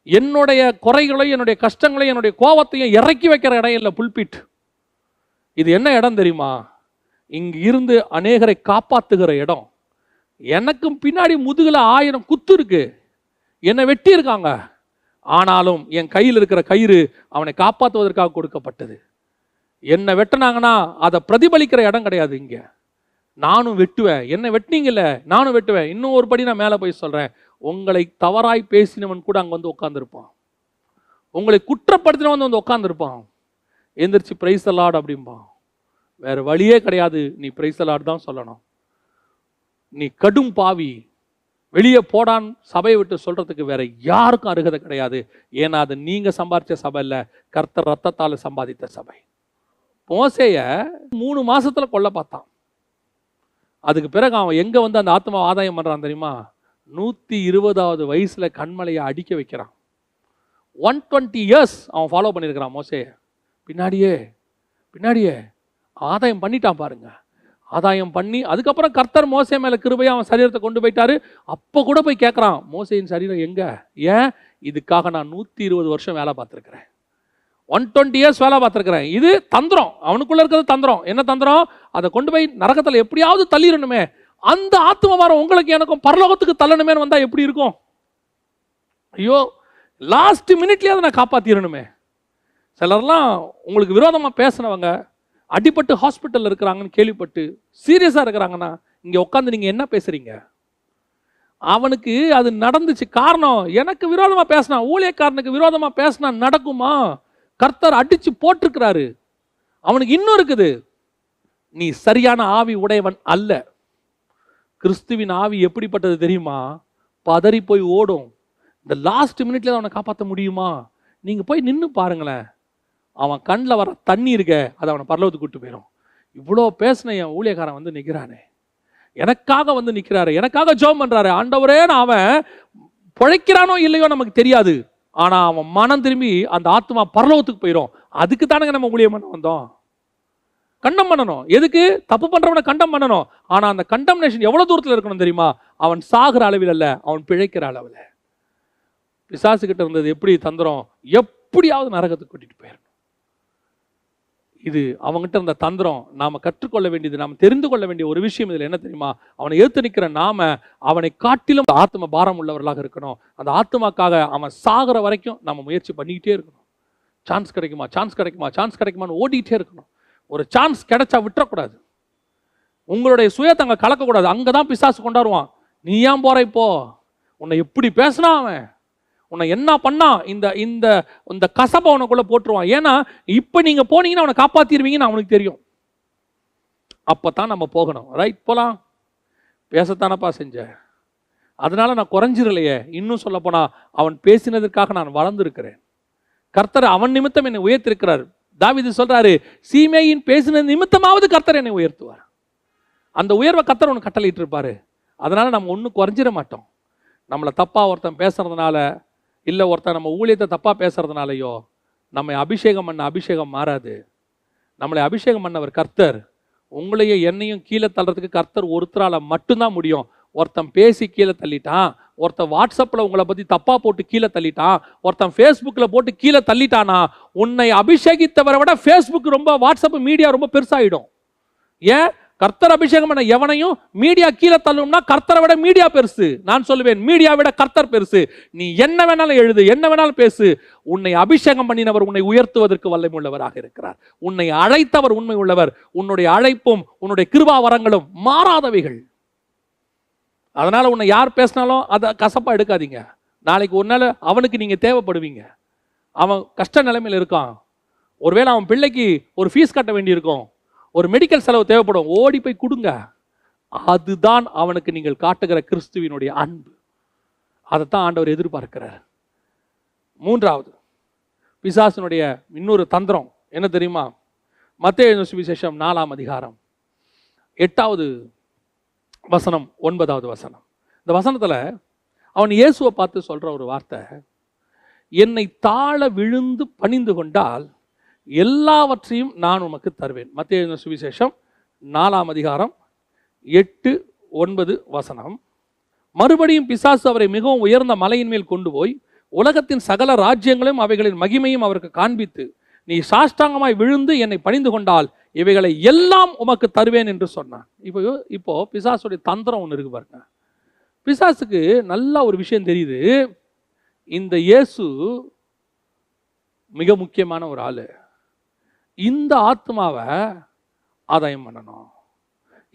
என்னுடைய குறைகளையும் என்னுடைய கஷ்டங்களையும் என்னுடைய கோபத்தையும் இறக்கி வைக்கிற இடம் இல்லை புல்பிட். இது என்ன இடம் தெரியுமா? இங்க இருந்து அநேகரை காப்பாத்துகிற இடம். எனக்கும் பின்னாடி முதுகுல 1000 குத்து இருக்கு, என்னை வெட்டி இருக்காங்க. ஆனாலும் என் கையில் இருக்கிற கயிறு அவனை காப்பாற்றுவதற்காக கொடுக்கப்பட்டது. என்னை வெட்டினாங்கன்னா அதை பிரதிபலிக்கிற இடம் கிடையாது இங்க. நானும் வெட்டுவேன், என்னை வெட்டினீங்கல்ல நானும் வெட்டுவேன். இன்னும் ஒரு படி நான் மேலே போய் சொல்றேன், உங்களை தவறாய் பேசினவன் கூட அங்கே வந்து உட்காந்துருப்பான். உங்களை குற்றப்படுத்தினவன் வந்து உட்காந்துருப்பான். எந்திரிச்சு பிரைஸ் தி லார்ட் அப்படிம்பான். வேற வழியே கிடையாது, நீ பிரைஸ் தி லார்ட் தான் சொல்லணும். நீ கடும் பாவி, வெளியே போடான் சபையை விட்டு சொல்றதுக்கு வேற யாருக்கும் அருகதை கிடையாது. ஏன்னா அது நீங்க சம்பாதிச்ச சபை இல்லை, கர்த்தர் ரத்தத்தால் சம்பாதித்த சபை. மோசேய 3 மாசத்துல கொல்ல பார்த்தான். அதுக்கு பிறகு அவன் எங்க வந்து அந்த ஆத்மா ஆதாயம் பண்றான் தெரியுமா? 120வது வயசுல கண்மலையை அடிக்க வைக்கிறான். 120 years அவன் ஃபாலோ பண்ணியிருக்கிறான் மோசேய. பின்னாடியே ஆதாயம் பண்ணிட்டான் பாருங்க. ஆதாயம் பண்ணி அதுக்கப்புறம் கர்த்தர் மோசே மேல கிருபையா அவன் சரீரத்தை கொண்டு போயிட்டாரு. அப்ப கூட போய் கேட்கறான், மோசேயின் சரீரம் எங்க? ஏன்? இதுக்காக நான் 120 வருஷம் வேலை பார்த்திருக்கிறேன், 120 years வேலை பார்த்திருக்கிறேன். இது தந்திரம், அவனுக்குள்ள இருக்கிறது தந்திரம். என்ன தந்திரம்? அதை கொண்டு போய் நரகத்தில் எப்படியாவது தள்ளிடணுமே. அந்த ஆத்ம பாரம் உங்களுக்கு எனக்கும் பரலோகத்துக்கு தள்ளணுமேன்னு வந்தா எப்படி இருக்கும்? ஐயோ, லாஸ்ட் மினிட்லயே அதை நான் காப்பாத்திடணுமே. சிலர்லாம் உங்களுக்கு விரோதமா பேசினவங்க அடிபட்டு ஹாஸ்பிட்டல்ல இருக்கிறாங்கன்னு கேள்விப்பட்டு சீரியஸா இருக்கிறாங்கன்னா இங்க உட்காந்து நீங்க என்ன பேசுறீங்க? அவனுக்கு அது நடந்துச்சு. காரணம், எனக்கு விரோதமா பேசினா, ஊழியக்காரனுக்கு விரோதமா பேசினா நடக்குமா? கர்த்தர் அடிச்சு போட்டிருக்கிறாரு. அவனுக்கு இன்னும் இருக்குது, நீ சரியான ஆவி உடையவன் அல்ல. கிறிஸ்துவின் ஆவி எப்படிப்பட்டது தெரியுமா? பதறி போய் ஓடும். இந்த லாஸ்ட் மினிட்ல அவனை காப்பாற்ற முடியுமா? நீங்க போய் நின்று பாருங்களேன். அவன் கண்ணில் வர தண்ணி இருக்க, அதை அவனை பரலோகத்துக்கு கூட்டு போயிடும். இவ்வளோ பேசின என் ஊழியக்காரன் வந்து நிற்கிறானே, எனக்காக வந்து நிற்கிறாரு, எனக்காக ஜெபம் பண்றாரு. ஆண்டவரே, அவன் பிழைக்கிறானோ இல்லையோ நமக்கு தெரியாது. ஆனா அவன் மனம் திரும்பி அந்த ஆத்மா பரலோகத்துக்கு போயிடும். அதுக்கு தானங்க நம்ம ஊழியம் பண்ண வந்தோம். கண்டம் பண்ணணும். எதுக்கு? தப்பு பண்றவனை கண்டம் பண்ணணும். ஆனா அந்த கண்டம்னேஷன் எவ்வளவு தூரத்தில் இருக்கணும் தெரியுமா? அவன் சாகிற அளவில் அல்ல, அவன் பிழைக்கிற அளவில். பிசாசு கிட்ட இருந்தது எப்படி தந்திரம்? எப்படியாவது நரகத்துக்கு கூட்டிட்டு போயிடணும். இது அவங்ககிட்ட இருந்த தந்திரம். நாம கற்றுக்கொள்ள வேண்டியது, நாம தெரிந்து கொள்ள வேண்டிய ஒரு விஷயம் இதுல என்ன தெரியுமா? அவனை ஏற்று நிற்கிற நாம அவனை காட்டிலும் ஆத்ம பாரம் உள்ளவர்களாக இருக்கணும். அந்த ஆத்மாக்காக அவன் சாகிற வரைக்கும் நம்ம முயற்சி பண்ணிக்கிட்டே இருக்கணும். சான்ஸ் கிடைக்குமா, சான்ஸ் கிடைக்குமா, சான்ஸ் கிடைக்குமான்னு ஓடிட்டே இருக்கணும். ஒரு சான்ஸ் கிடைச்சா விட்டுறக்கூடாது. உங்களுடைய சுயத்தை அங்கே கலக்கக்கூடாது. அங்கதான் பிசாசு கொண்டாடுவான். நீ ஏன் போற இப்போ? உன்னை எப்படி பேசினா அவன், உன்னை என்ன பண்ணா, இந்த இந்த இந்த கசப்பை உனக்குள்ள போட்டுருவான். ஏன்னா இப்ப நீங்க போனீங்கன்னா அவனை காப்பாத்திடுவீங்கன்னு அவனுக்கு தெரியும். அப்பதான் நம்ம போகணும். ரைட், போலாம். பேசத்தானப்பா செஞ்ச, அதனால நான் குறைஞ்சிடலையே. இன்னும் சொல்ல போனா அவன் பேசினதற்காக நான் வளர்ந்திருக்கிறேன். கர்த்தர் அவன் நிமித்தம் என்னை உயர்த்திருக்கிறார். தாவீது சொல்றாரு, சீமேயின் பேசின நிமித்தமாவது கர்த்தர் என்னை உயர்த்துவார். அந்த உயர்வை கர்த்தர் ஒன்று கட்டளையிட்டு இருப்பாரு. அதனால நம்ம ஒன்றும் குறைஞ்சிட மாட்டோம். நம்மளை தப்பா ஒருத்தன் பேசுறதுனால, இல்லை ஒருத்தன் நம்ம ஊழியத்தை தப்பா பேசுறதுனாலையோ நம்மை அபிஷேகம் பண்ண அபிஷேகம் மாறாது. நம்மளை அபிஷேகம் பண்ணவர் கர்த்தர். உங்களையே என்னையும் கீழே தள்ளுறதுக்கு கர்த்தர் ஒருத்தரால மட்டும்தான் முடியும். ஒருத்தன் பேசி கீழே தள்ளிட்டான், ஒருத்தன் வாட்ஸ்அப்பில் உங்களை பற்றி தப்பா போட்டு கீழே தள்ளிட்டான், ஒருத்தன் ஃபேஸ்புக்கில் போட்டு கீழே தள்ளிட்டானா, உன்னை அபிஷேகித்தவரை விட ஃபேஸ்புக் ரொம்ப, வாட்ஸ்அப் மீடியா ரொம்ப பெருசாகிடும். ஏன்? கர்த்தர் அபிஷேகம் பண்ண எவனையும் மீடியா கீழே தள்ளும்னா கர்த்தரை விட மீடியா பெருசு. நான் சொல்லுவேன், மீடியா விட கர்த்தர் பெருசு. நீ என்ன வேணாலும் எழுது, என்ன வேணாலும் பேசு. உன்னை அபிஷேகம் பண்ணினவர் உன்னை உயர்த்துவதற்கு வல்லமை உள்ளவராக இருக்கிறார். உன்னை அழைத்தவர் உண்மை உள்ளவர். உன்னுடைய அழைப்பும் உன்னுடைய கிருபா வரங்களும் மாறாதவைகள். அதனால உன்னை யார் பேசினாலும் அதை கசப்பா எடுக்காதீங்க. நாளைக்கு ஒரு நாள் அவனுக்கு நீங்க தேவைப்படுவீங்க. அவன் கஷ்ட நிலைமையில் இருக்கான். ஒருவேளை அவன் பிள்ளைக்கு ஒரு ஃபீஸ் கட்ட வேண்டியிருக்கும், ஒரு மெடிக்கல் செலவு தேவைப்படும், ஓடி போய் கொடுங்க. அதுதான் அவனுக்கு நீங்கள் காட்டுகிற கிறிஸ்துவினுடைய அன்பு. அதைத்தான் ஆண்டவர் எதிர்பார்க்கிறார். மூன்றாவது பிசாசினுடைய இன்னொரு தந்திரம் என்ன தெரியுமா? மத்தேயு எழுதின சுவிசேஷம் 4ஆம் அதிகாரம் 8வது வசனம் 9வது வசனம். இந்த வசனத்துல அவன் இயேசுவை பார்த்து சொல்ற ஒரு வார்த்தை, என்னை தாழ விழுந்து பணிந்து கொண்டால் எல்லாவற்றையும் நான் உமக்கு தருவேன். மத்தேயு எழுதின சுவிசேஷம் 4ஆம் அதிகாரம் 8, 9 வசனம். மறுபடியும் பிசாசு அவரை மிகவும் உயர்ந்த மலையின் மேல் கொண்டு போய் உலகத்தின் சகல ராஜ்யங்களையும் அவைகளின் மகிமையும் அவருக்கு காண்பித்து, நீ சாஷ்டாங்கமாய் விழுந்து என்னை பணிந்து கொண்டால் இவைகளை எல்லாம் உமக்கு தருவேன் என்று சொன்னான். இப்போ பிசாசுடைய தந்திரம் ஒன்று இருக்கு பாருங்க. பிசாசுக்கு நல்ல ஒரு விஷயம் தெரியுது, இந்த இயேசு மிக முக்கியமான ஒரு ஆளு, இந்த ஆத்மாவை ஆதாயம் பண்ணணும்.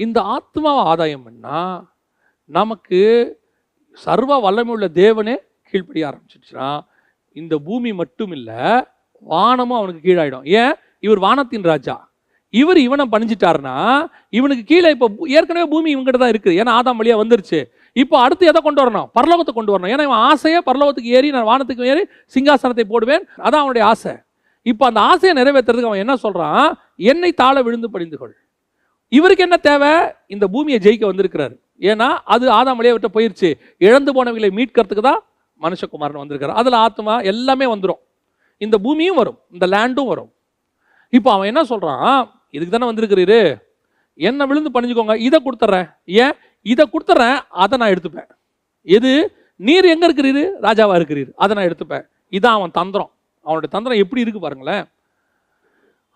இந்த ஆத்மாவை ஆதாயம் பண்ணா நமக்கு சர்வ வல்லமையுள்ள தேவனே கீழ்ப்படிய ஆரம்பிச்சிடுச்சுன்னா இந்த பூமி மட்டும் இல்லை, வானமும் அவனுக்கு கீழாயிடும். ஏன்? இவர் வானத்தின் ராஜா. இவனை பணிஞ்சிட்டாருன்னா இவனுக்கு கீழே இப்போ ஏற்கனவே பூமி இவங்ககிட்ட தான் இருக்குது. ஏன்னா ஆதாம் வழியா வந்துருச்சு. இப்போ அடுத்து எதை கொண்டு வரணும்? பரலோகத்தை கொண்டு வரணும். ஏன்னா இவன் ஆசையை பரலோகத்துக்கு ஏறி நான் வானத்துக்கு ஏறி சிங்காசனத்தை போடுவேன், அதான் அவனுடைய ஆசை. இப்போ அந்த ஆசையை நிறைவேற்றுறதுக்கு அவன் என்ன சொல்றான்? என்னை தாழ விழுந்து பணிந்து கொள். இவருக்கு என்ன தேவை? இந்த பூமியை ஜெயிக்க வந்திருக்கிறாரு. ஏன்னா அது ஆதாம் வழியா விட்டு போயிருச்சு. இழந்து போனவங்களை மீட்கிறதுக்கு தான் மனுஷகுமாரன் வந்திருக்காரு. அதுல ஆத்மா எல்லாமே வந்துடும், இந்த பூமியும் வரும், இந்த லேண்டும் வரும். இப்போ அவன் என்ன சொல்றான்? இதுக்கு தானே வந்திருக்கிறீரு, என்ன விழுந்து பணிஞ்சுக்கோங்க, இதை கொடுத்துட்றேன். ஏன்? இதை கொடுத்துட்றேன், அதை நான் எடுத்துப்பேன். எது? நீர் எங்க இருக்கிறீரு? ராஜாவா இருக்கிறீர், அதை நான் எடுத்துப்பேன். இதான் அவன் தந்திரம். அவனுடைய தந்திரம் எப்படி இருக்கு பாருங்களேன்.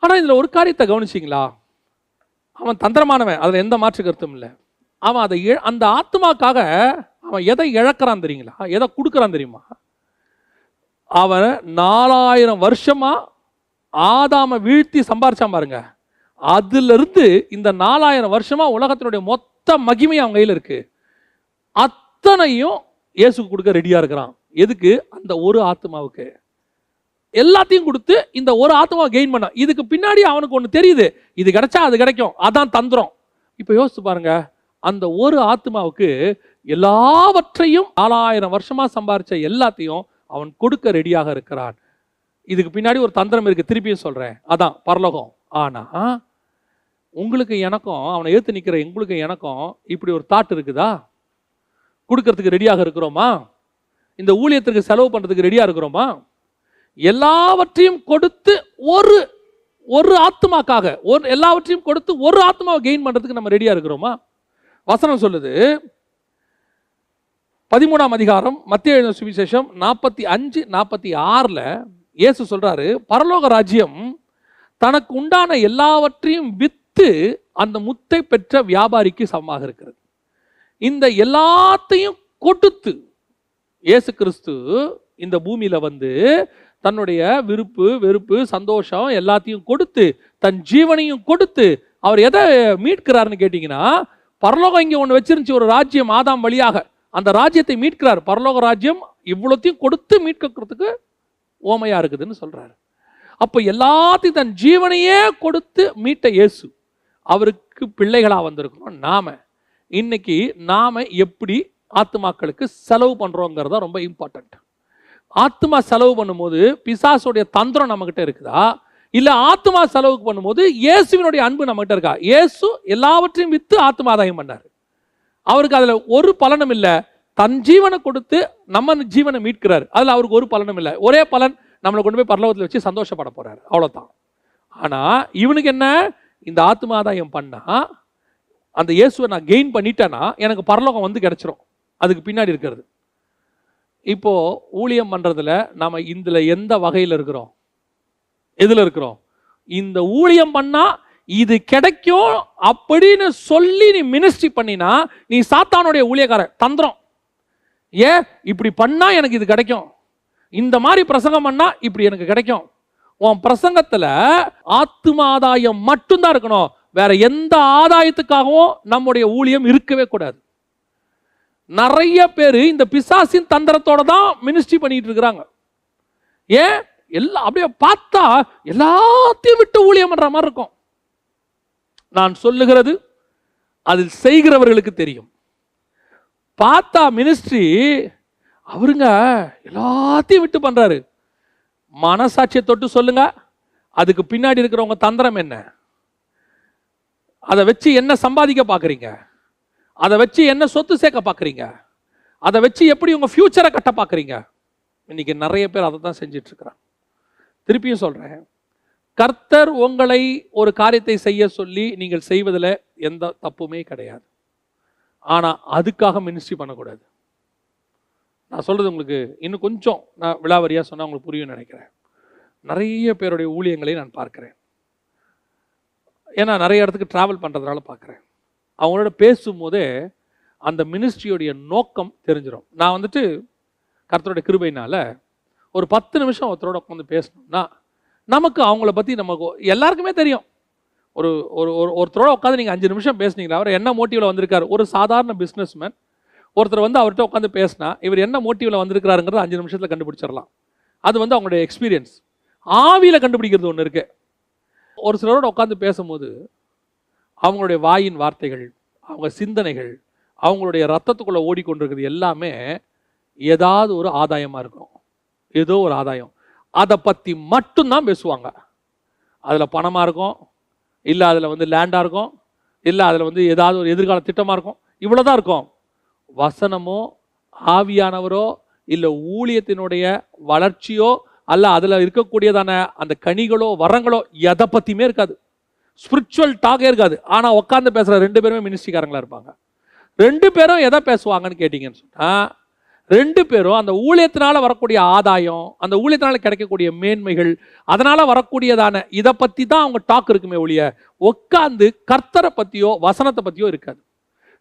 ஆனா இதுல ஒரு காரியத்தை கவனிச்சிங்களா? அவன் தந்திரமானவன், அதுல எந்த மாற்று கருத்தும் இல்லை. அவன் அதை அந்த ஆத்மாக்காக அவன் எதை இழக்கிறான் தெரியுங்களா? எதை கொடுக்குறான் தெரியுமா? அவன் 4000 வருஷமா ஆதாம வீழ்த்தி சம்பாரிச்சான் பாருங்க. அதுல இருந்து இந்த 4000 வருஷமா உலகத்தினுடைய மொத்த மகிமை அவன் கையில் இருக்கு. அத்தனையும் இயேசுக்கு கொடுக்க ரெடியா இருக்கிறான். எதுக்கு? அந்த ஒரு ஆத்மாவுக்கு. எல்லாத்தையும் கொடுத்து இந்த ஒரு ஆத்மாவை கெயின் பண்ண. இதுக்கு பின்னாடி அவனுக்கு ஒன்று தெரியுது, இது கிடைச்சா அது கிடைக்கும், அதான் தந்திரம். இப்போ யோசிச்சு பாருங்க, அந்த ஒரு ஆத்மாவுக்கு எல்லாவற்றையும் 4000 வருஷமா சம்பாரிச்ச எல்லாத்தையும் அவன் கொடுக்க ரெடியாக இருக்கிறான். இதுக்கு பின்னாடி ஒரு தந்திரம் இருக்கு, திருப்பியும் சொல்றேன், அதான் பரலோகம். ஆனா உங்களுக்கு எனக்கும், அவனை ஏத்து நிக்கிற எங்களுக்கு எனக்கும் இப்படி ஒரு தாட் இருக்குதா? கொடுக்கறதுக்கு ரெடியாக இருக்கிறோமா? இந்த ஊழியத்திற்கு செலவு பண்றதுக்கு ரெடியா இருக்கிறோமா? எல்லாவற்றையும் கொடுத்து ஒரு ஆத்மாக்காக எல்லாவற்றையும் கொடுத்து ஒரு ஆத்மாவை கெயின் பண்றதுக்கு நம்ம ரெடியா இருக்கிறோமா? வசனம் சொல்லுது 13ஆம் அதிகாரம் மத்தேயு எழுதின சுவிசேஷம் 45-46 இயேசு சொல்றாரு, பரலோக ராஜ்யம் தனக்கு உண்டான எல்லாவற்றையும் வித்து அந்த முத்தை பெற்ற வியாபாரிக்கு சமமாக இருக்கிறது. இந்த எல்லாத்தையும் கொடுத்து இயேசு கிறிஸ்து இந்த பூமியில வந்து தன்னுடைய விருப்பு வெறுப்பு சந்தோஷம் எல்லாத்தையும் கொடுத்து தன் ஜீவனையும் கொடுத்து அவர் எதை மீட்கிறாருன்னு கேட்டீங்கன்னா, பரலோகம் இங்கே ஒன்று வச்சிருந்துச்சு, ஒரு ராஜ்யம் ஆதாம் வழியாக, அந்த ராஜ்யத்தை மீட்கிறார். பரலோக ராஜ்யம் இவ்வளோத்தையும் கொடுத்து மீட்கிறதுக்கு ஓமையா இருக்குதுன்னு சொல்றாரு. அப்போ எல்லாத்தையும் தன் ஜீவனையே கொடுத்து மீட்ட இயேசு அவருக்கு பிள்ளைகளா வந்திருக்கிறோம். இன்னைக்கு நாம எப்படி ஆத்மாக்களுக்கு செலவு பண்றோங்கிறதா ரொம்ப இம்பார்ட்டன்ட். ஆத்மா செலவு பண்ணும்போது பிசாசுடைய தந்திரம் நம்மகிட்ட இருக்குதா, இல்ல ஆத்மா செலவுக்கு பண்ணும்போது இயேசுவினுடைய அன்பு நம்மகிட்ட இருக்கா? இயேசு எல்லாவற்றையும் வித்து ஆத்மா ஆதாயம் பண்ணாரு. அவருக்கு அதுல ஒரு பலனும் இல்லை. தன் ஜீவனை கொடுத்து நம்ம ஜீவனை மீட்கிறார். அதுல அவருக்கு ஒரு பலனும் இல்லை. ஒரே பலன், நம்மளை கொண்டு போய் பரலோகத்தில் வச்சு சந்தோஷப்பட போறாரு, அவ்வளவுதான். ஆனா இவனுக்கு என்ன? இந்த ஆத்மா ஆதாயம் பண்ணா அந்த இயேசுவை நான் கெயின் பண்ணிட்டேன்னா எனக்கு பரலோகம் வந்து கிடைச்சிரும். அதுக்கு பின்னாடி இருக்கிறது. இப்போ ஊழியம் பண்றதுல நாம இதுல எந்த வகையில் இருக்கிறோம்? எதுல இருக்கிறோம்? இந்த ஊழியம் பண்ணா இது கிடைக்கும் அப்படின்னு சொல்லி நீ மினிஸ்ட்ரி பண்ணினா நீ சாத்தானுடைய ஊழியக்காரன். தந்திரம். ஏன் இப்படி பண்ணா எனக்கு இது கிடைக்கும், இந்த மாதிரி பிரசங்கம் பண்ணா இப்படி எனக்கு கிடைக்கும். உன் பிரசங்கத்துல ஆத்தும ஆதாயம் மட்டும்தான் இருக்கணும், வேற எந்த ஆதாயத்துக்காகவும் நம்முடைய ஊழியம் இருக்கவே கூடாது. நிறைய பேர் இந்த பிசாசின் தந்திரத்தோட தான் மினிஸ்ட்ரி பண்ணிட்டு இருக்கிறாங்க. ஏன்? எல்லாம் அப்படியே பார்த்தா எல்லாத்தையும் விட்டு ஊழியம் பண்ற மாதிரி இருக்கும். நான் சொல்லுகிறது அதில் செய்கிறவர்களுக்கு தெரியும். பார்த்தா மினிஸ்ட்ரி அவருங்க எல்லாத்தையும் விட்டு பண்றாரு. மனசாட்சியை தொட்டு சொல்லுங்க, அதுக்கு பின்னாடி இருக்கிறவங்க தந்திரம் என்ன? அதை வச்சு என்ன சம்பாதிக்க பார்க்குறீங்க? அதை வச்சு என்ன சொத்து சேர்க்க பார்க்குறீங்க? அதை வச்சு எப்படி உங்கள் ஃபியூச்சரை கட்ட பார்க்குறீங்க? இன்னைக்கு நிறைய பேர் அதை தான் செஞ்சிட்டு இருக்கிறாங்க. திருப்பியும் சொல்கிறேன், கர்த்தர் உங்களை ஒரு காரியத்தை செய்ய சொல்லி நீங்கள் செய்வதில் எந்த தப்புமே கிடையாது. ஆனால் அதுக்காக மினிஸ்ட்ரி பண்ணக்கூடாது. நான் சொல்கிறது உங்களுக்கு இன்னும் கொஞ்சம் நான் விலாவரியாக சொன்னால் உங்களுக்கு புரியும் நினைக்கிறேன். நிறைய பேருடைய ஊழியங்களை நான் பார்க்குறேன். ஏன்னா நிறைய இடத்துக்கு ட்ராவல் பண்ணுறதுனால பார்க்குறேன். அவங்களோட பேசும்போதே அந்த மினிஸ்ட்ரியோடைய நோக்கம் தெரிஞ்சிடும். நான் வந்துட்டு கர்த்தருடைய கிருபையினால ஒரு 10 நிமிஷம் ஒருத்தரோட உட்காந்து பேசணும்னா நமக்கு அவங்கள பற்றி நமக்கு எல்லாருக்குமே தெரியும். ஒரு ஒருத்தரோட உட்காந்து நீங்கள் 5 நிமிஷம் பேசுனீங்களா, அவர் என்ன மோட்டிவில் வந்திருக்காரு? ஒரு சாதாரண பிஸ்னஸ்மேன் ஒருத்தர் வந்து அவர்கிட்ட உட்காந்து பேசினா இவர் என்ன மோட்டிவில் வந்திருக்கிறாருங்கிறது 5 நிமிஷத்தில் கண்டுபிடிச்சிடலாம். அது வந்து அவங்களுடைய எக்ஸ்பீரியன்ஸ். ஆவியில் கண்டுபிடிக்கிறது ஒன்று இருக்கு. ஒரு சிலரோட உட்காந்து பேசும்போது அவங்களுடைய வாயின் வார்த்தைகள், அவங்க சிந்தனைகள், அவங்களுடைய ரத்தத்துக்குள்ளே ஓடிக்கொண்டிருக்கிறது எல்லாமே ஏதாவது ஒரு ஆதாயமாக இருக்கும். ஏதோ ஒரு ஆதாயம், அதை பற்றி மட்டும்தான் பேசுவாங்க. அதில் பணமாக இருக்கும், இல்லை அதில் வந்து லேண்டாக இருக்கும், இல்லை அதில் வந்து ஏதாவது ஒரு எதிர்கால திட்டமாக இருக்கும். இவ்வளோதான் இருக்கும். வசனமோ ஆவியானவரோ இல்லை ஊழியத்தினுடைய வளர்ச்சியோ அல்ல அதில் இருக்கக்கூடியதான அந்த கனிகளோ வரங்களோ எதை பற்றியுமே இருக்காது. ஸ்பிரிச்சுவல் டாகே இருக்காது. ஆனால் உட்காந்து பேசுகிற 2 பேருமே மினிஸ்ட்ரிக்காரங்களாக இருப்பாங்க. 2 பேரும் எதை பேசுவாங்கன்னு கேட்டிங்கன்னு சொன்னால், 2 பேரும் அந்த ஊழியத்தினால வரக்கூடிய ஆதாயம், அந்த ஊழியத்தினால கிடைக்கக்கூடிய மேன்மைகள், அதனால் வரக்கூடியதான இதை பற்றி தான் அவங்க டாக் இருக்குமே ஒழிய உட்காந்து கர்த்தரை பற்றியோ வசனத்தை பற்றியோ இருக்காது.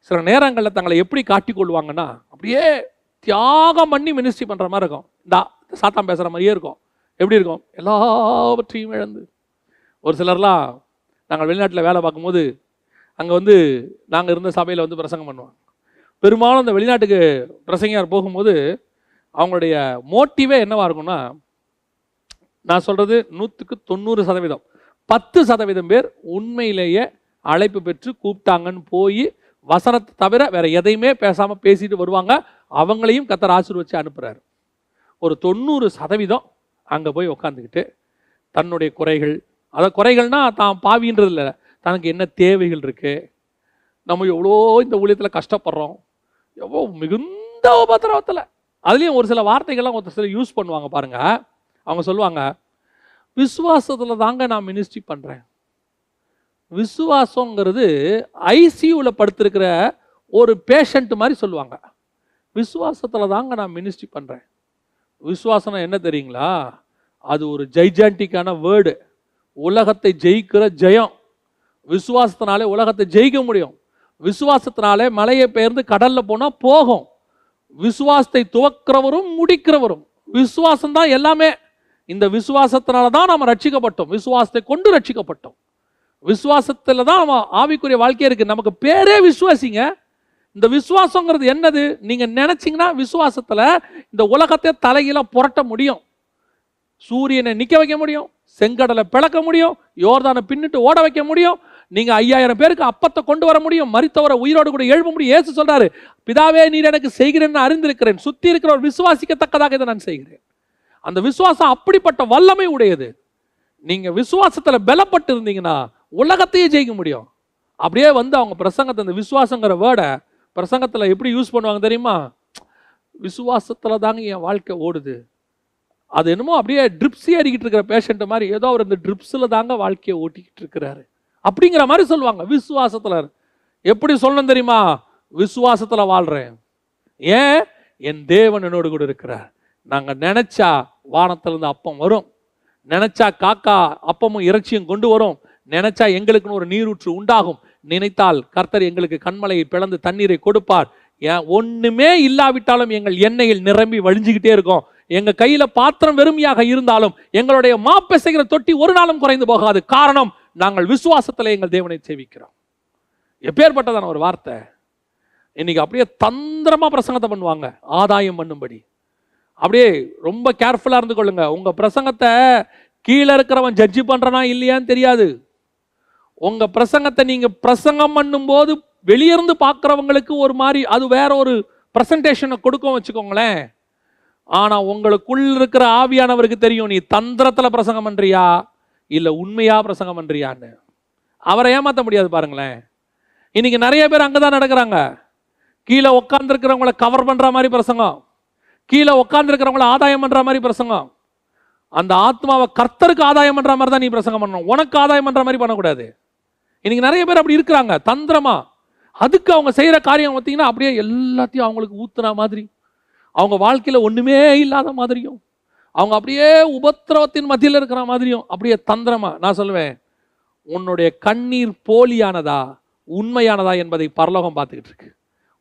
சில நேரங்களில் தங்களை எப்படி காட்டிக்கொள்வாங்கன்னா அப்படியே தியாகம் பண்ணி மினிஸ்ட்ரி பண்ணுற மாதிரி இருக்கும். இந்த சாத்தான் பேசுகிற மாதிரியே இருக்கும். எப்படி இருக்கும்? எல்லாவற்றையும் இழந்து. ஒரு சிலர்லாம் நாங்கள் வெளிநாட்டில் வேலை பார்க்கும்போது அங்கே வந்து நாங்கள் இருந்த சபையில் வந்து பிரசங்கம் பண்ணுவாங்க. பெரும்பாலும் அந்த வெளிநாட்டுக்கு பிரசங்கியார் போகும்போது அவங்களுடைய மோட்டிவே என்னவாக இருக்கும்னா, நான் சொல்கிறது 100க்கு 90%, 10% பேர் உண்மையிலேயே அழைப்பு பெற்று கூப்பிட்டாங்கன்னு போய் வசனத்தை தவிர வேற எதையுமே பேசாமல் பேசிட்டு வருவாங்க. அவங்களையும் கர்த்தர் ஆசீர்வதிச்சு அனுப்புகிறாரு. ஒரு 90% அங்கே போய் உட்காந்துக்கிட்டு தன்னுடைய குறைகள், அதை குறைகள்னா தான் பாவின்றது இல்லை, தனக்கு என்ன தேவைகள் இருக்குது, நம்ம எவ்வளோ இந்த ஊழியத்தில் கஷ்டப்படுறோம், எவ்வளோ மிகுந்த உபத்திரவத்தில். அதுலேயும் ஒரு சில வார்த்தைகள்லாம் ஒரு சில யூஸ் பண்ணுவாங்க பாருங்க. அவங்க சொல்லுவாங்க, விசுவாசத்தில் தாங்க நான் மினிஸ்ட்ரி பண்ணுறேன். விசுவாசங்கிறது ஐசியூவில் படுத்திருக்கிற ஒரு பேஷண்ட் மாதிரி சொல்லுவாங்க. விசுவாசத்தில் தாங்க நான் மினிஸ்ட்ரி பண்ணுறேன். விசுவாசம் என்ன தெரியுங்களா? அது ஒரு ஜைஜாண்டிக்கான வேர்டு. உலகத்தை ஜெயிக்கிற ஜெயம். விசுவாசத்தினாலே உலகத்தை ஜெயிக்க முடியும். விசுவாசத்தினாலே மலையை பெயர்ந்து கடலில் போனால் போகும். விசுவாசத்தை துவக்கிறவரும் முடிக்கிறவரும் விசுவாசம் தான் எல்லாமே. இந்த விசுவாசத்தினால தான் நம்ம ரட்சிக்கப்பட்டோம். விசுவாசத்தை கொண்டு ரட்சிக்கப்பட்டோம். விசுவாசத்தில் தான் நம்ம ஆவிக்குரிய வாழ்க்கையே இருக்குது. நமக்கு பேரே விசுவாசிங்க. இந்த விசுவாசங்கிறது என்னது? நீங்கள் நினச்சிங்கன்னா விசுவாசத்தில் இந்த உலகத்தை தலைகீழ புரட்ட முடியும். சூரியனை நிற்க வைக்க முடியும், செங்கடலை பிளக்க முடியும், யோர்தானை பின்னிட்டு ஓட வைக்க முடியும். நீங்கள் 5000 பேருக்கு அப்பத்தை கொண்டு வர முடியும், மரித்தவரை உயிரோடு கூட எழுப்ப முடியும். இயேசு சொல்றாரு, பிதாவே நீர் எனக்கு செய்கிறேன்னு அறிந்திருக்கிறேன், சுற்றி இருக்கிற ஒரு விசுவாசிக்கத்தக்கதாக இதை நான் செய்கிறேன். அந்த விசுவாசம் அப்படிப்பட்ட வல்லமை உடையது. நீங்க விசுவாசத்தில் பலப்பட்டு இருந்தீங்கன்னா உலகத்தையே ஜெயிக்க முடியும். அப்படியே வந்து அவங்க பிரசங்கத்தை, அந்த விசுவாசங்கிற வேர்டை பிரசங்கத்தில் எப்படி யூஸ் பண்ணுவாங்க தெரியுமா? விசுவாசத்தில் தாங்க என் வாழ்க்கை ஓடுது. அது என்னமோ அப்படியே ட்ரிப்ஸி அடிக்கிட்டு இருக்கிற பேஷண்ட் மாதிரி, ஏதோ அவர் இந்த ட்ரிப்ஸில் தாங்க வாழ்க்கையை ஓட்டிக்கிட்டு இருக்கிறாரு அப்படிங்கிற மாதிரி சொல்லுவாங்க. விசுவாசத்தில் எப்படி சொல்லணும் தெரியுமா? விசுவாசத்தில் வாழ்கிறேன். ஏன்? என் தேவன் என்னோடு கூட இருக்கிறார். நாங்கள் நினைச்சா வானத்திலிருந்து அப்பம் வரும், நினைச்சா காக்கா அப்பமும் இறைச்சியும் கொண்டு வரும், நினைச்சா எங்களுக்குன்னு ஒரு நீரூற்று உண்டாகும், நினைத்தால் கர்த்தர் எங்களுக்கு கண்மலையை பிளந்து தண்ணீரை கொடுப்பார். ஏன் ஒண்ணுமே இல்லாவிட்டாலும் எங்கள் எண்ணெயில் நிரம்பி வழிஞ்சுக்கிட்டே இருக்கும். எங்க கையில பாத்திரம் வெறுமையாக இருந்தாலும் எங்களுடைய மாப்பெசைகிற தொட்டி ஒரு நாளும் குறைந்து போகாது. காரணம், நாங்கள் விசுவாசத்தில் எங்கள் தேவனை சேவிக்கிறோம். எப்பேற்பட்டதான ஒரு வார்த்தை! இன்னைக்கு அப்படியே தந்திரமா பிரசங்கத்தை பண்ணுவாங்க ஆதாயம் பண்ணும்படி. அப்படியே ரொம்ப கேர்ஃபுல்லா இருந்து கொள்ளுங்க. உங்க பிரசங்கத்தை கீழே இருக்கிறவன் ஜட்ஜி பண்றானா இல்லையான்னு தெரியாது. உங்க பிரசங்கத்தை நீங்க பிரசங்கம் பண்ணும்போது வெளியிருந்து பார்க்கிறவங்களுக்கு ஒரு மாதிரி அது வேற ஒரு பிரசன்டேஷனை கொடுக்கும் வச்சுக்கோங்களேன். ஆனா உங்களுக்குள் இருக்கிற ஆவியானவருக்கு தெரியும் நீ தந்திரத்துல பிரசங்கம் பண்றியா இல்ல உண்மையா பிரசங்கம் பண்றியான்னு. அவரை ஏமாத்த முடியாது பாருங்களேன். இன்னைக்கு நிறைய பேர் அங்கதான் நடக்கிறாங்க. கீழே உட்கார்ந்து இருக்கிறவங்களை கவர் பண்ற மாதிரி பிரசங்கம், கீழே உட்கார்ந்து இருக்கிறவங்களை ஆதாயம் பண்ற மாதிரி பிரசங்கம். அந்த ஆத்மாவை கர்த்தருக்கு ஆதாயம் பண்ற மாதிரி தான் நீ பிரசங்கம் பண்ணணும், உனக்கு ஆதாயம் பண்ற மாதிரி பண்ணக்கூடாது. இன்னைக்கு நிறைய பேர் அப்படி இருக்கிறாங்க தந்திரமா. அதுக்கு அவங்க செய்யற காரியம் பார்த்தீங்கன்னா அப்படியே எல்லாத்தையும் அவங்களுக்கு ஊத்துன மாதிரி, அவங்க வாழ்க்கையில ஒண்ணுமே இல்லாத மாதிரியும், அவங்க அப்படியே உபத்திரவத்தின் மத்தியில் இருக்கிற மாதிரியும் அப்படியே தந்திரமா. நான் சொல்லுவேன், உன்னுடைய கண்ணீர் போலியானதா உண்மையானதா என்பதை பரலோகம் பார்த்துக்கிட்டு இருக்கு.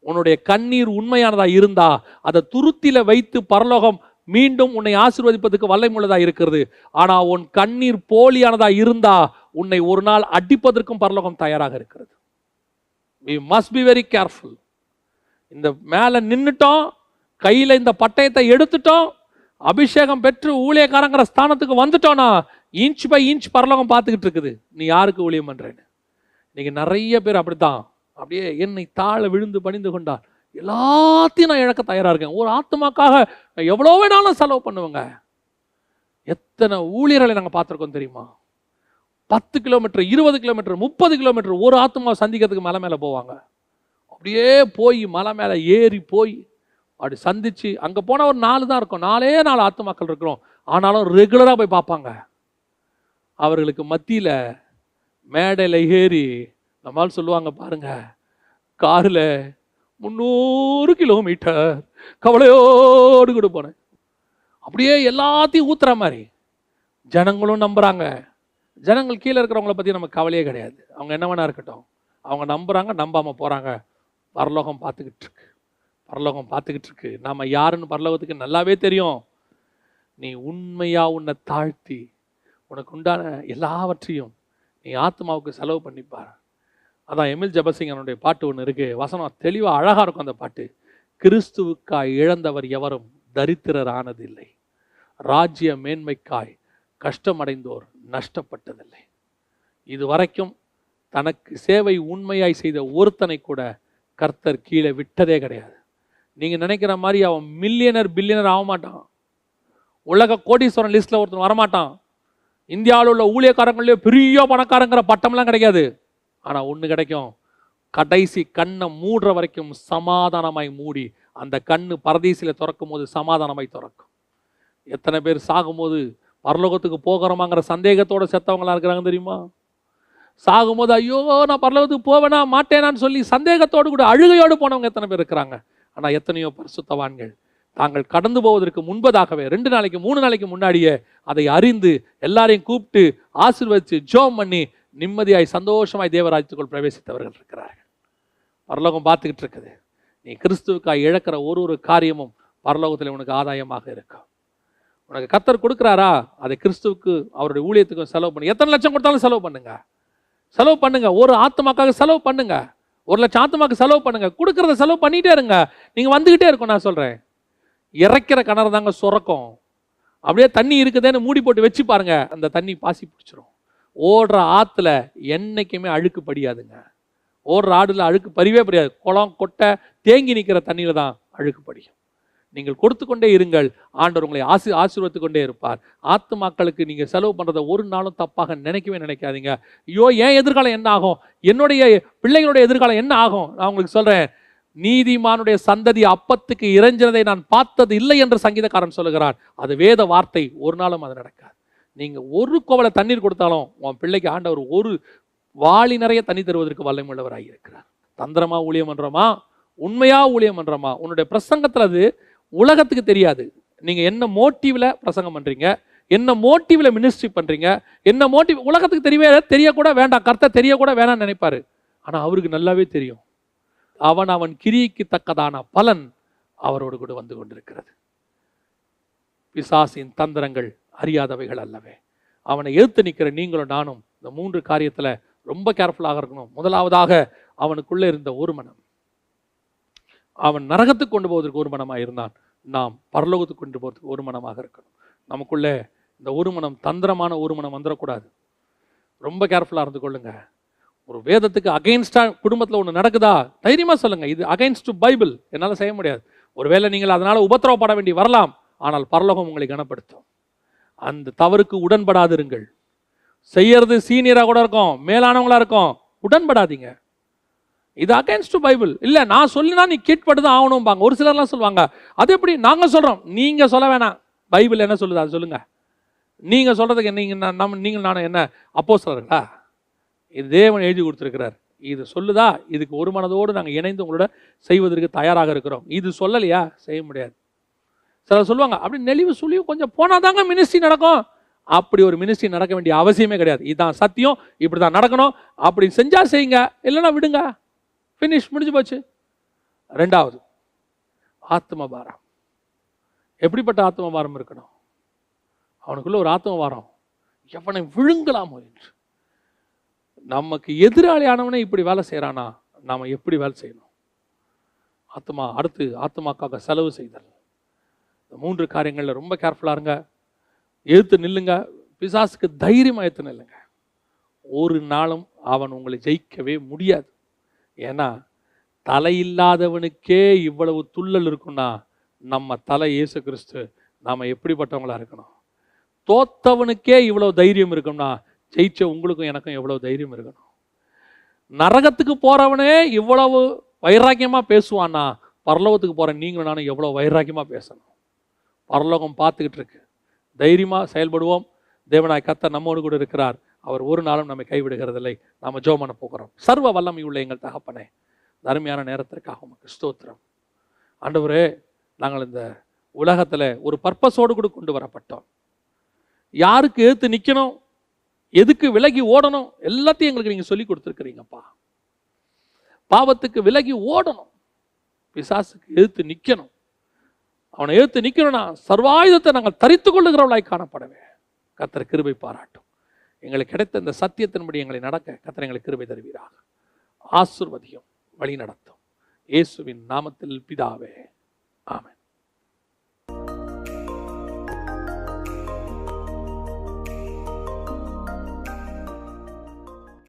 உன்னுடைய கண்ணீர் உண்மையானதா இருந்தா அதை துருத்தில வைத்து பரலோகம் மீண்டும் உன்னை ஆசீர்வதிப்பதற்கு வல்லமையுள்ளதா இருக்கிறது. ஆனா உன் கண்ணீர் போலியானதா இருந்தா உன்னை ஒரு நாள் அடிப்பதற்கும் பரலோகம் தயாராக இருக்கிறது. We must be very careful. இந்த மேல நின்னுட்டோம், கையில இந்த பட்டயத்தை எடுத்துட்டோம், அபிஷேகம் பெற்று ஊழியக்காரங்கிற ஸ்தானத்துக்கு வந்துட்டோம்னா இன்ச் பை இன்ச் பரலோகம் பார்த்துக்கிட்டு இருக்குது நீ யாருக்கு ஊழியம் பண்றேன்னு. இன்னைக்கு நிறைய பேர் அப்படித்தான், அப்படியே என்னை தாழ விழுந்து பணிந்து கொண்டார், எல்லாத்தையும் நான் இழக்க தயாரா இருக்கேன், ஒரு ஆத்மாக்காக நான் எவ்வளோ வேணாலும் செலவு பண்ணுவேங்க. எத்தனை ஊழியர்களை நாங்கள் பார்த்துருக்கோம் தெரியுமா? 10 கிலோமீட்டர் 20 கிலோமீட்டர் 30 கிலோமீட்டர் ஒரு ஆத்மா சந்திக்கிறதுக்கு மலை மேலே போவாங்க. அப்படியே போய் மலை மேலே ஏறி போய் அப்படி சந்திச்சு அங்கே போனால் ஒரு 4 தான் இருக்கும், 4 ஆத்மாக்கள் இருக்கிறோம். ஆனாலும் ரெகுலராக போய் பார்ப்பாங்க. அவர்களுக்கு மத்தியில் மேடையில் ஏறி நம்மால் சொல்லுவாங்க பாருங்க, காரில் 300 கிலோமீட்டர் கவலையோடு கூட போனேன். அப்படியே எல்லாத்தையும் ஊத்துற மாதிரி ஜனங்களும் நம்புறாங்க. ஜனங்கள் கீழே இருக்கிறவங்கள பற்றி நமக்கு கவலையே கிடையாது, அவங்க என்ன வேணா இருக்கட்டும், அவங்க நம்புறாங்க, நம்பாமல் போகிறாங்க. பரலோகம் பார்த்துக்கிட்டு இருக்கு, பரலோகம் பார்த்துக்கிட்டு இருக்கு. நாம் யாருன்னு பரலோகத்துக்கு நல்லாவே தெரியும். நீ உண்மையாக உன்னை தாழ்த்தி உனக்கு உண்டான எல்லாவற்றையும் நீ ஆத்மாவுக்கு செலவு பண்ணிப்பார். அதான் எமில் ஜெபசிங்கனுடைய பாட்டு ஒன்று இருக்கு, வசனம் தெளிவாக அழகாக இருக்கும் அந்த பாட்டு. கிறிஸ்துவுக்காய் இழந்தவர் எவரும் தரித்திரர் ஆனதில்லை, ராஜ்ய மேன்மைக்காய் கஷ்டமடைந்தோர் நஷ்டப்பட்டதில்லை. இது வரைக்கும் தனக்கு சேவை உண்மையாய் செய்த ஒருத்தனை கூட கர்த்தர் கீழே விட்டதே கிடையாது. நீங்கள் நினைக்கிற மாதிரி அவன் மில்லியனர் பில்லியனர் ஆக மாட்டான், உலக கோடீஸ்வரன் லிஸ்ட்டில் ஒருத்தன் வரமாட்டான், இந்தியாவில் உள்ள ஊழியக்காரங்களே பெரிய பணக்காரங்கிற பட்டம்லாம் கிடைக்காது. ஆனால் ஒன்று கிடைக்கும், கடைசி கண்ணை மூடுற வரைக்கும் சமாதானமாய் மூடி அந்த கண்ணு பரதீசில் திறக்கும் போது சமாதானமாய் திறக்கும். எத்தனை பேர் சாகும்போது பரலோகத்துக்கு போகிறோமாங்கிற சந்தேகத்தோடு செத்தவங்களா இருக்கிறாங்க தெரியுமா? சாகும்போது ஐயோ நான் பரலோகத்துக்கு போவேனா மாட்டேனான்னு சொல்லி சந்தேகத்தோடு கூட அழுகையோடு போனவங்க எத்தனை பேர் இருக்கிறாங்க. ஆனால் எத்தனையோ பரிசுத்தவான்கள் தாங்கள் கடந்து போவதற்கு முன்பதாகவே 2 நாளைக்கு 3 நாளைக்கு முன்னாடியே அதை அறிந்து எல்லாரையும் கூப்பிட்டு ஆசீர்வதித்து ஜெபம் பண்ணி நிம்மதியாய் சந்தோஷமாய் தேவராஜ்யத்துக்குள் பிரவேசித்தவர்கள் இருக்கிறார்கள். பரலோகம் பார்த்துக்கிட்டு இருக்குது. நீ கிறிஸ்துவுக்காய் இழக்கிற ஒரு காரியமும் பரலோகத்தில் உனக்கு ஆதாயமாக இருக்கும். உனக்கு கர்த்தர் கொடுக்குறாரா, அதை கிறிஸ்துவுக்கு அவருடைய ஊழியத்துக்கும் செலவு பண்ணு. எத்தனை லட்சம் கொடுத்தாலும் செலவு பண்ணுங்க, செலவு பண்ணுங்க. ஒரு ஆத்மாக்காக செலவு பண்ணுங்க, 1 லட்சம் ஆத்மாக்கு செலவு பண்ணுங்க. கொடுக்கறத செலவு பண்ணிட்டே இருங்க, நீங்க வந்துகிட்டே இருக்கும். நான் சொல்றேன், இறைக்கிற கிணறு தாங்க சுரக்கும். அப்படியே தண்ணி இருக்குதுன்னு மூடி போட்டு வச்சு பாருங்க, அந்த தண்ணி பாசி பிடிச்சிரும். ஓடுற ஆற்றுல என்னைக்குமே அழுக்கு படியாதுங்க. ஓடுற ஆடுல அழுக்கு பறிவே படியாது. குளம் கொட்டை தேங்கி நிற்கிற தண்ணியில தான் அழுக்கு படியும். நீங்கள் கொடுத்து கொண்டே இருங்கள், ஆண்டவர் உங்களை ஆசீர்வதித்து கொண்டே இருப்பார். ஆத்துமாக்களுக்கு நீங்கள் செலவு பண்ணுறதை ஒரு நாளும் தப்பாக நினைக்கவே நினைக்காதீங்க. ஐயோ என் எதிர்காலம் என்ன ஆகும், என்னுடைய பிள்ளைகளுடைய எதிர்காலம் என்ன ஆகும். நான் உங்களுக்கு சொல்கிறேன், நீதிமானுடைய சந்ததி அப்பத்துக்கு இறைஞ்சினதை நான் பார்த்தது இல்லை என்று சங்கீதக்காரன் சொல்லுகிறார். அது வேத வார்த்தை, ஒரு நாளும் அது நடக்காது. நீங்கள் ஒரு கோவலை தண்ணீர் கொடுத்தாலும் உன் பிள்ளைக்கு ஆண்டவர் ஒரு வாளி நிறைய தண்ணி தருவதற்கு வல்லமை உள்ளவராக இருக்கிறார். தந்திரமா ஊழியம் பண்றோமா, உண்மையா ஊழியம் பண்றோமா, உன்னுடைய பிரசங்கத்தில் அது உலகத்துக்கு தெரியாது. நீங்க என்ன மோட்டிவ்ல பிரசங்கம் பண்றீங்க, என்ன மோட்டிவ்ல மினிஸ்ட்ரி பண்றீங்க, என்ன மோட்டிவ் உலகத்துக்கு தெரியக்கூட வேண்டாம், கர்த்தர் தெரியக்கூட வேணாம்னு நினைப்பாரு. ஆனா அவருக்கு நல்லாவே தெரியும். அவன் கிரியைக்கு தக்கதான பலன் அவரோடு கூட வந்து கொண்டிருக்கிறது. பிசாசின் தந்திரங்கள் அறியாதவைகள் அல்லவே. அவனை எதிர்த்து நிற்கிற நீங்களும் நானும் இந்த 3 காரியத்துல ரொம்ப கேர்ஃபுல்லாக இருக்கணும். முதலாவதாக அவனுக்குள்ளே இருந்த ஒரு மனம், அவன் நரகத்துக்கு கொண்டு போவதற்கு ஒரு மனமாக இருந்தான். நாம் பரலோகத்துக்கு கொண்டு போகிறதுக்கு ஒரு மனமாக இருக்கணும். நமக்குள்ளே இந்த ஒரு மனம் தந்திரமான ஒரு மனம் வந்துடக்கூடாது. ரொம்ப கேர்ஃபுல்லாக இருந்து கொள்ளுங்க. ஒரு வேதத்துக்கு அகைன்ஸ்டாக குடும்பத்தில் ஒன்று நடக்குதா, தைரியமாக சொல்லுங்கள், இது அகைன்ஸ்ட் டு பைபிள், என்னால் செய்ய முடியாது. ஒருவேளை நீங்கள் அதனால் உபத்திரவப்பட வேண்டி வரலாம், ஆனால் பரலோகம் உங்களை கனப்படுத்தும். அந்த தவறுக்கு உடன்படாதிருங்கள். செய்யறது சீனியராக கூட இருக்கும், மேலானவங்களா இருக்கும், உடன்படாதீங்க. இது அகைன்ஸ்ட் டு பைபிள். இல்லை நான் சொல்லினா நீ கீழ்பட்டு தான் ஆகணும்பாங்க. ஒரு சிலர்லாம் சொல்லுவாங்க, அது எப்படி நாங்கள் சொல்கிறோம், நீங்கள் சொல்ல வேணாம், பைபிள் என்ன சொல்லுது அதை சொல்லுங்கள். நீங்கள் சொல்கிறதுக்கு நீங்கள் நானும் என்ன அப்போஸ்தலர்களா? இது தேவன் எழுதி கொடுத்துருக்கிறார். இது சொல்லுதா, இதுக்கு ஒரு மனதோடு நாங்கள் இணைந்து உங்களோட செய்வதற்கு தயாராக இருக்கிறோம். இது சொல்லலையா, செய்ய முடியாது. சிலர் சொல்லுவாங்க, அப்படி நெளிவு சுழிவு கொஞ்சம் போனாதாங்க மினிஸ்ட்ரி நடக்கும். அப்படி ஒரு மினிஸ்ட்ரி நடக்க வேண்டிய அவசியமே கிடையாது. இதுதான் சத்தியம், இப்படி தான் நடக்கணும், அப்படி செஞ்சால் செய்யுங்க, இல்லைன்னா விடுங்க, ஃபினிஷ், முடிஞ்சு போச்சு. ரெண்டாவது, ஆத்ம பாரம். எப்படிப்பட்ட ஆத்ம பாரம் இருக்கணும்? அவனுக்குள்ள ஒரு ஆத்ம பாரம், எவனை விழுங்கலாமோ என்று. நமக்கு எதிராளியானவனே இப்படி வேலை செய்கிறானா, நாம் எப்படி வேலை செய்யணும்? ஆத்மா. அடுத்து ஆத்மாக்காக செலவு செய்தல். இந்த 3 காரியங்களில் ரொம்ப கேர்ஃபுல்லாக இருங்க. எழுத்து நில்லுங்க, பிசாசுக்கு தைரியமாக எழுத்து நில்லுங்க. ஒரு நாளும் அவன் உங்களை ஜெயிக்கவே முடியாது. ஏன்னா தலையில்லாதவனுக்கே இவ்வளவு துள்ளல் இருக்குன்னா நம்ம தலை இயேசு கிறிஸ்து, நாம் எப்படிப்பட்டவங்களா இருக்கணும்? தோத்தவனுக்கே இவ்வளவு தைரியம் இருக்கும்னா ஜெயிச்ச உங்களுக்கும் எனக்கும் எவ்வளவு தைரியம் இருக்கணும்? நரகத்துக்கு போறவனே இவ்வளவு வைராக்கியமா பேசுவான்னா பரலோகத்துக்கு போற நீங்களும் நானும் எவ்வளவு வைராக்கியமா பேசணும்? பரலோகம் பார்த்துக்கிட்டு இருக்கு. தைரியமா செயல்படுவோம். தேவனாய் கர்த்தர் நம்மோடு கூட இருக்கிறார். அவர் ஒரு நாளும் நம்மை கைவிடுகிறதில்லை. நாம ஜெபம் பண்ண போகிறோம். சர்வ வல்லமை உள்ள எங்கள் தகப்பனே, அருமையான நேரத்திற்காக உமக்கு ஸ்தோத்திரம். ஆண்டவரே, நாங்கள் இந்த உலகத்துல ஒரு பர்பஸோடு கூட கொண்டு வரப்பட்டோம். யாருக்கு எதிர்த்து நிற்கணும், எதுக்கு விலகி ஓடணும், எல்லாத்தையும் எங்களுக்கு நீங்க சொல்லி கொடுத்துருக்கிறீங்கப்பா. பாவத்துக்கு விலகி ஓடணும், பிசாசுக்கு எதிர்த்து நிற்கணும். அவனை எதிர்த்து நிற்கணும்னா சர்வாயுதத்தை நாங்கள் தரித்து கொள்ளுகிறவளாய் காணப்படவே கர்த்தர் கிருபை பாராட்டும். எங்களுக்கு கிடைத்த இந்த சத்தியத்தின்படி எங்களை நடக்க கர்த்தர் எங்களுக்கு கிருபை தருவீராக. ஆசீர்வதியும், வழி நடத்தும். இயேசுவின் நாமத்தில் பிதாவே.